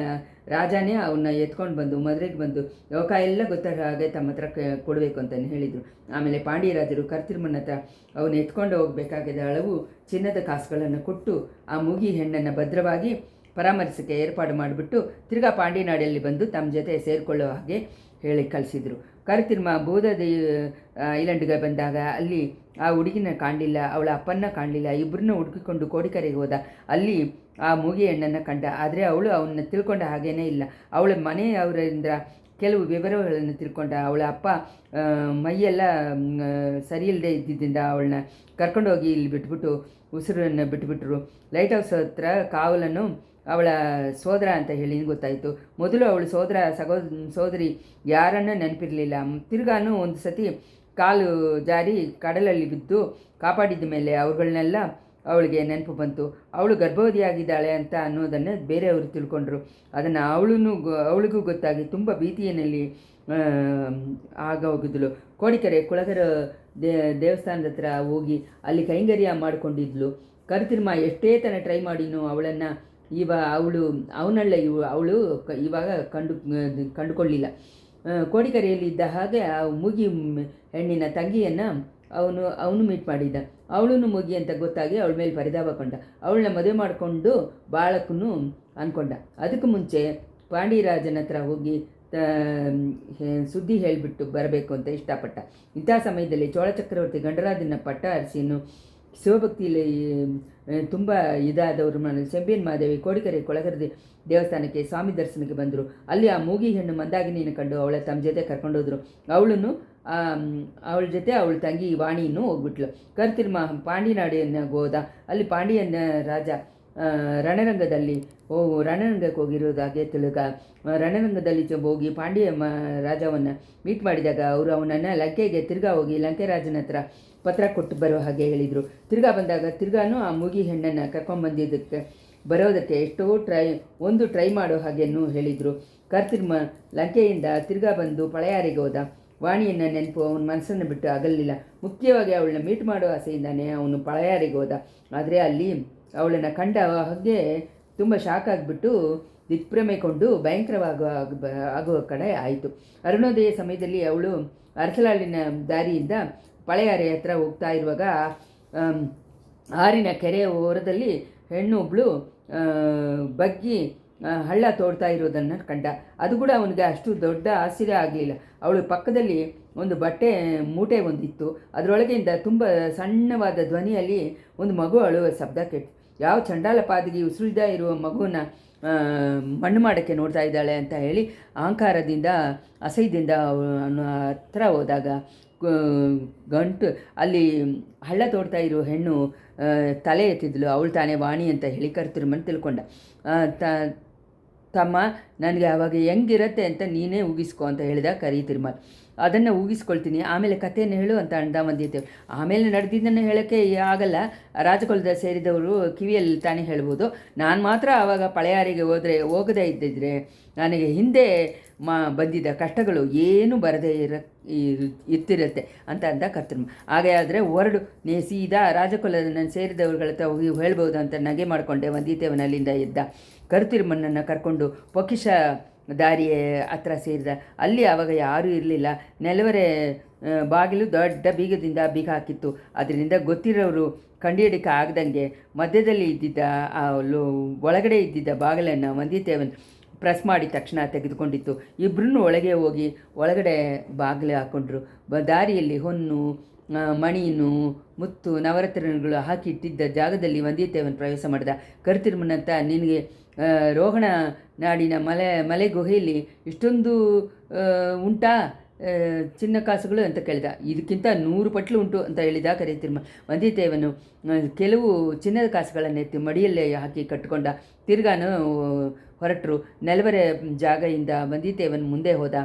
ರಾಜನೇ ಅವನ್ನ ಎತ್ಕೊಂಡು ಬಂದು ಮದುರೆಗೆ ಬಂದು ಲೋಕ ಎಲ್ಲ ಗೊತ್ತಾಗ ಹಾಗೆ ತಮ್ಮ ಹತ್ರ ಕೊಡಬೇಕು ಅಂತಲೇ ಹೇಳಿದರು. ಆಮೇಲೆ ಪಾಂಡ್ಯ ರಾಜರು ಕರ್ತಿರ್ಮನ ಹತ್ರ ಅವನು ಎತ್ಕೊಂಡು ಹೋಗಬೇಕಾಗಿದ್ದ ಹಲವು ಚಿನ್ನದ ಕಾಸುಗಳನ್ನು ಕೊಟ್ಟು ಆ ಮೂಗಿ ಹೆಣ್ಣನ್ನು ಭದ್ರವಾಗಿ ಪರಾಮರ್ಶಕ್ಕೆ ಏರ್ಪಾಡು ಮಾಡಿಬಿಟ್ಟು ತಿರ್ಗಾ ಪಾಂಡ್ಯನಾಡಲ್ಲಿ ಬಂದು ತಮ್ಮ ಜೊತೆ ಸೇರಿಕೊಳ್ಳೋ ಹಾಗೆ ಹೇಳಿ ಕಳಿಸಿದರು. ಕರ್ತಿರ್ಮ ಬೂದದಿ ಐಲ್ಯಾಂಡ್ಗೆ ಬಂದಾಗ ಅಲ್ಲಿ ಆ ಹುಡುಗಿನ ಕಾಣಲಿಲ್ಲ, ಅವಳ ಅಪ್ಪನ್ನ ಕಾಣಲಿಲ್ಲ. ಇಬ್ಬರನ್ನ ಹುಡುಕಿಕೊಂಡು ಕೋಡಿಕರೆಗೆ ಹೋದ. ಅಲ್ಲಿ ಆ ಮೂಗಿ ಹೆಣ್ಣನ್ನು ಕಂಡ. ಆದರೆ ಅವಳು ಅವನ್ನ ತಿಳ್ಕೊಂಡ ಹಾಗೇನೇ ಇಲ್ಲ. ಅವಳ ಮನೆಯವರಿಂದ ಕೆಲವು ವಿವರಗಳನ್ನು ತಿಳ್ಕೊಂಡ. ಅವಳ ಅಪ್ಪ ಮೈಯೆಲ್ಲ ಸರಿ ಇಲ್ಲದೆ ಇದ್ದಿದ್ದರಿಂದ ಅವಳನ್ನ ಕರ್ಕೊಂಡೋಗಿ ಇಲ್ಲಿ ಬಿಟ್ಬಿಟ್ಟು ಉಸಿರನ್ನು ಬಿಟ್ಟುಬಿಟ್ರು. ಲೈಟ್ ಹೌಸ್ ಹತ್ರ ಕಾವಲನ್ನು ಅವಳ ಸೋದರ ಅಂತ ಹೇಳಿ ಗೊತ್ತಾಯಿತು. ಮೊದಲು ಅವಳು ಸೋದರಿ ಯಾರನ್ನೂ ನೆನಪಿರಲಿಲ್ಲ. ತಿರ್ಗಾನು ಒಂದು ಸತಿ ಕಾಲು ಜಾರಿ ಕಡಲಲ್ಲಿ ಬಿದ್ದು ಕಾಪಾಡಿದ ಮೇಲೆ ಅವುಗಳನ್ನೆಲ್ಲ ಅವಳಿಗೆ ನೆನಪು ಬಂತು. ಅವಳು ಗರ್ಭವತಿಯಾಗಿದ್ದಾಳೆ ಅಂತ ಅನ್ನೋದನ್ನು ಬೇರೆಯವರು ತಿಳ್ಕೊಂಡ್ರು. ಅದನ್ನು ಅವಳಿಗೂ ಗೊತ್ತಾಗಿ ತುಂಬ ಭೀತಿಯಲ್ಲಿ ಆಗೋಗಿದ್ಲು. ಕೋಡಿಕೆರೆ ಕುಳಗರ ದೇವಸ್ಥಾನದ ಹತ್ರ ಹೋಗಿ ಅಲ್ಲಿ ಕೈಂಗರ್ಯ ಮಾಡಿಕೊಂಡಿದ್ಲು. ಕರ್ತಿರ್ಮ ಎಷ್ಟೇ ತನ ಟ್ರೈ ಮಾಡಿನೂ ಅವಳನ್ನು ಅವನಲ್ಲ ಅವಳು ಇವಾಗ ಕಂಡುಕೊಳ್ಳಿಲ್ಲ. ಕೋಡಿಕರೆಯಲ್ಲಿ ಇದ್ದ ಹಾಗೆ ಆ ಮೂಗಿ ಹೆಣ್ಣಿನ ತಂಗಿಯನ್ನು ಅವನು ಮೀಟ್ ಮಾಡಿದ್ದ. ಅವಳು ಮೂಗಿ ಅಂತ ಗೊತ್ತಾಗಿ ಅವಳ ಮೇಲೆ ಪರಿದಾಪ ಕೊಂಡ. ಅವಳನ್ನ ಮದುವೆ ಮಾಡಿಕೊಂಡು ಬಾಳಕ್ಕೂ ಅಂದ್ಕೊಂಡ. ಅದಕ್ಕೂ ಮುಂಚೆ ಪಾಂಡ್ಯರಾಜನ ಹತ್ರ ಹೋಗಿ ಸುದ್ದಿ ಹೇಳಿಬಿಟ್ಟು ಬರಬೇಕು ಅಂತ ಇಷ್ಟಪಟ್ಟ. ಇಂಥ ಸಮಯದಲ್ಲಿ ಚೋಳ ಚಕ್ರವರ್ತಿ ಗಂಡರಾಜನ ಪಟ್ಟ ಅರಸಿಯನ್ನು ಶಿವಭಕ್ತಿಯಲ್ಲಿ ತುಂಬ ಇದಾದವರು ಸೆಂಬಿಯನ್ ಮಾದೇವಿ ಕೋಡಿಕೆರೆ ಕೊಳಗರದಿ ದೇವಸ್ಥಾನಕ್ಕೆ ಸ್ವಾಮಿ ದರ್ಶನಕ್ಕೆ ಬಂದರು. ಅಲ್ಲಿ ಆ ಮೂಗಿ ಹೆಣ್ಣು ಮಂದಾಗಿನಿಯನ್ನು ಕಂಡು ಅವಳ ತಮ್ಮ ಜೊತೆ ಕರ್ಕೊಂಡೋದ್ರು. ಅವಳ ಜೊತೆ ಅವಳ ತಂಗಿ ವಾಣಿಯನ್ನು ಹೋಗ್ಬಿಟ್ಲು. ಕರ್ತಿರ್ಮ ಪಾಂಡ್ಯನಾಡಿಯನ್ನು ಹೋದ. ಅಲ್ಲಿ ಪಾಂಡ್ಯನ ರಾಜ ರಣರಂಗಕ್ಕೆ ಹೋಗಿರೋದಾಗೆ ತಿಳಿದ. ರಣರಂಗದಲ್ಲಿ ಹೋಗಿ ಪಾಂಡ್ಯ ರಾಜವನ್ನು ಮೀಟ್ ಮಾಡಿದಾಗ ಅವರು ಅವನನ್ನು ಲಂಕೆಗೆ ತಿರ್ಗಾ ಹೋಗಿ ಲಂಕೆ ರಾಜನ ಹತ್ರ ಪತ್ರ ಕೊಟ್ಟು ಬರೋ ಹಾಗೆ ಹೇಳಿದರು. ತಿರ್ಗಾ ಬಂದಾಗ ತಿರ್ಗಾನು ಆ ಮೂಗಿ ಹೆಣ್ಣನ್ನು ಕರ್ಕೊಂಡ್ಬಂದಿದ್ದಕ್ಕೆ ಬರೋದಕ್ಕೆ ಟ್ರೈ ಮಾಡೋ ಹಾಗೆಯೂ ಹೇಳಿದರು. ಕರ್ತಿರ್ಮ ಲಂಕೆಯಿಂದ ತಿರ್ಗಾ ಬಂದು ಪಳೆಯಾರಿಗೆ ಹೋದ. ವಾಣಿಯನ್ನು ನೆನಪು ಅವನ ಮನಸ್ಸನ್ನು ಬಿಟ್ಟು ಆಗಲಿಲ್ಲ. ಮುಖ್ಯವಾಗಿ ಅವಳನ್ನ ಮೀಟ್ ಮಾಡೋ ಆಸೆಯಿಂದಾನೆ ಅವನು ಪಳೆಯಾರಿಗೆ ಹೋದ. ಆದರೆ ಅಲ್ಲಿ ಅವಳನ್ನು ಕಂಡ ಹಾಗೆ ತುಂಬ ಶಾಕ್ ಆಗಿಬಿಟ್ಟು ದಿಗ್ಭ್ರಮೆಗೊಂಡು ಆಗುವ ಕಡೆ ಆಯಿತು. ಅರುಣೋದಯ ಸಮಯದಲ್ಲಿ ಅವಳು ಅರಸಲಾಳಿನ ದಾರಿಯಿಂದ ಪಳೆಯಾರೆ ಹತ್ರ ಹೋಗ್ತಾ ಇರುವಾಗ ಆರಿನ ಕೆರೆಯ ಓರದಲ್ಲಿ ಹೆಣ್ಣು ಒಬ್ಬಳು ಬಗ್ಗಿ ಹಳ್ಳ ತೋಡ್ತಾ ಇರೋದನ್ನು ಕಂಡ. ಅದು ಕೂಡ ಅವನಿಗೆ ಅಷ್ಟು ದೊಡ್ಡ ಆಶ್ಚರ್ಯ ಆಗಲಿಲ್ಲ. ಅವಳು ಪಕ್ಕದಲ್ಲಿ ಒಂದು ಬಟ್ಟೆ ಮೂಟೆ ಒಂದಿತ್ತು. ಅದರೊಳಗಿಂದ ತುಂಬ ಸಣ್ಣವಾದ ಧ್ವನಿಯಲ್ಲಿ ಒಂದು ಮಗು ಅಳುವ ಶಬ್ದ ಕೇಳ್ತು. ಯಾವ ಚಂಡಾಲ ಪಾದಿಗೆ ಉಸಿರಿದ ಇರುವ ಮಗುವನ್ನು ಮಣ್ಣು ಮಾಡೋಕ್ಕೆ ನೋಡ್ತಾ ಇದ್ದಾಳೆ ಅಂತ ಹೇಳಿ ಅಹಂಕಾರದಿಂದ ಅಸಹ್ಯದಿಂದ ಅವನ ಹತ್ರ ಹೋದಾಗ ಗಂಟು ಅಲ್ಲಿ ಹಳ್ಳ ತೋಡ್ತಾ ಇರೋ ಹೆಣ್ಣು ತಲೆ ಎತ್ತಿದ್ಲು. ಅವಳು ತಾನೇ ವಾಣಿ ಅಂತ ಹೇಳಿ ಕರ್ತಿರ್ಮನ್ ತಿಳ್ಕೊಂಡ. ತಮ್ಮ ನನಗೆ ಆವಾಗ ಹೆಂಗಿರತ್ತೆ ಅಂತ ನೀನೇ ಊಗಿಸ್ಕೊ ಅಂತ ಹೇಳಿದ ಕರಿತಿರ್ಮಲ್. ಅದನ್ನು ಊಗಿಸ್ಕೊಳ್ತೀನಿ, ಆಮೇಲೆ ಕಥೆಯನ್ನು ಹೇಳು ಅಂತ ಅಂದ ಬಂದಿದ್ದೇವೆ. ಆಮೇಲೆ ನಡೆದಿದ್ದನ್ನು ಹೇಳೋಕ್ಕೆ ಆಗಲ್ಲ, ರಾಜಕುಲದ ಸೇರಿದವರು ಕಿವಿಯಲ್ಲಿ ತಾನೇ ಹೇಳ್ಬೋದು. ನಾನು ಮಾತ್ರ ಆವಾಗ ಪಳೆಯಾರಿಗೆ ಹೋಗದೇ ಇದ್ದಿದ್ರೆ ನನಗೆ ಹಿಂದೆ ಬಂದಿದ್ದ ಕಷ್ಟಗಳು ಏನೂ ಬರದೇ ಇರ್ತಿರುತ್ತೆ ಅಂತ ಅಂದ ಕರ್ತಿರ್ಮ. ಹಾಗೆ ಆದರೆ ನೀ ಸೀದಾ ರಾಜಕುಲದ ಸೇರಿದವ್ರಗಳ ಹತ್ರ ಹೋಗಿ ಹೇಳ್ಬೋದು ಅಂತ ನಗೆ ಮಾಡಿಕೊಂಡೆ. ವಂದಿತೇವನಲ್ಲಿಂದ ಎದ್ದ. ಕರ್ತಿರ್ಮನನ್ನು ಕರ್ಕೊಂಡು ಪೊಕಿಷ ದಾರಿಯ ಹತ್ರ ಸೇರಿದ. ಅಲ್ಲಿ ಆವಾಗ ಯಾರೂ ಇರಲಿಲ್ಲ. ನೆಲವರೆ ಬಾಗಿಲು ದೊಡ್ಡ ಬೀಗದಿಂದ ಬೀಗ ಹಾಕಿತ್ತು. ಅದರಿಂದ ಗೊತ್ತಿರೋರು ಕಂಡುಹಿಡಿಕ ಆಗದಂಗೆ ಮಧ್ಯದಲ್ಲಿ ಇದ್ದಿದ್ದ ಒಳಗಡೆ ಇದ್ದಿದ್ದ ಬಾಗಿಲನ್ನು ವಂದಿತೇವನ್ ಪ್ರೆಸ್ ಮಾಡಿ ತಕ್ಷಣ ತೆಗೆದುಕೊಂಡಿತ್ತು. ಇಬ್ಬರೂ ಒಳಗೆ ಹೋಗಿ ಒಳಗಡೆ ಬಾಗಿಲು ಹಾಕ್ಕೊಂಡ್ರು. ದಾರಿಯಲ್ಲಿ ಹೊನ್ನು ಮಣಿಯನ್ನು ಮುತ್ತು ನವರತ್ನಗಳು ಹಾಕಿ ಇಟ್ಟಿದ್ದ ಜಾಗದಲ್ಲಿ ವಂದಿತೇವನ್ ಪ್ರವೇಶ ಮಾಡಿದ. ಕರ್ತಿರ್ಮನಂತ ನಿನಗೆ ರೋಹಣ ನಾಡಿನ ಮಲೆ ಗುಹೆಯಲ್ಲಿ ಇಷ್ಟೊಂದು ಉಂಟಾ ಚಿನ್ನ ಕಾಸುಗಳು ಅಂತ ಕೇಳಿದ. ಇದಕ್ಕಿಂತ 100 ಪಟ್ಲು ಉಂಟು ಅಂತ ಹೇಳಿದ ಕರಿತಿರ್ಮ. ವಂದಿತೇವನು ಕೆಲವು ಚಿನ್ನದ ಕಾಸುಗಳನ್ನೆತ್ತಿ ಮಡಿಯಲ್ಲೇ ಹಾಕಿ ಕಟ್ಟಿಕೊಂಡ. ತಿರ್ಗಾನು ಹೊರಟರು. ನೆಲವರೆ ಜಾಗೆಯಿಂದ ವಂದಿತೇವನು ಮುಂದೆ ಹೋದ.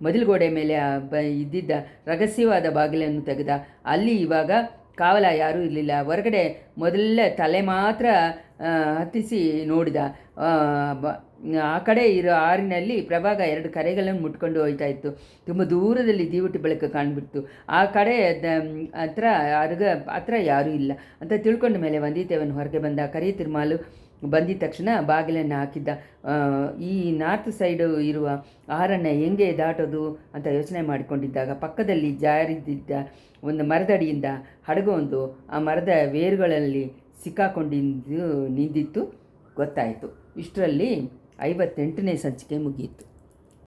ಮದಿಲುಗೋಡೆ ಮೇಲೆ ಇದ್ದಿದ್ದ ರಹಸ್ಯವಾದ ಬಾಗಿಲನ್ನು ತೆಗೆದ. ಅಲ್ಲಿ ಇವಾಗ ಕಾವಲ ಯಾರೂ ಇರಲಿಲ್ಲ. ಹೊರಗಡೆ ಮೊದಲ ತಲೆ ಮಾತ್ರ ಹತ್ತಿಸಿ ನೋಡಿದ. ಆ ಕಡೆ ಇರೋ ಆರಿನಲ್ಲಿ ಪ್ರಭಾಗ 2 ಕರೆಗಳನ್ನು ಮುಟ್ಕೊಂಡು ಹೋಗ್ತಾ ಇತ್ತು. ತುಂಬ ದೂರದಲ್ಲಿ ದೀವಟಿ ಬೆಳಕು ಕಾಣ್ಬಿಡ್ತು. ಆ ಕಡೆ ಹತ್ರ ಯಾರೂ ಇಲ್ಲ ಅಂತ ತಿಳ್ಕೊಂಡ ಮೇಲೆ ವಂದಿತೇವನು ಹೊರಗೆ ಬಂದ. ಕರಿತಿರ್ಮಾಲು ಬಂದಿದ ತಕ್ಷಣ ಬಾಗಿಲನ್ನು ಹಾಕಿದ್ದ. ಈ ನಾರ್ತ್ ಸೈಡು ಇರುವ ಆಹಾರನ ಹೆಂಗೆ ದಾಟೋದು ಅಂತ ಯೋಚನೆ ಮಾಡಿಕೊಂಡಿದ್ದಾಗ ಪಕ್ಕದಲ್ಲಿ ಜಾರಿದ್ದ ಒಂದು ಮರದಡಿಯಿಂದ ಹಡಗೊಂದು ಆ ಮರದ ಬೇರುಗಳಲ್ಲಿ ಸಿಕ್ಕಾಕೊಂಡಿದ್ದು ನಿಂದಿತ್ತು ಗೊತ್ತಾಯಿತು. ಇಷ್ಟರಲ್ಲಿ 58ನೇ ಸಂಚಿಕೆ ಮುಗಿಯಿತು.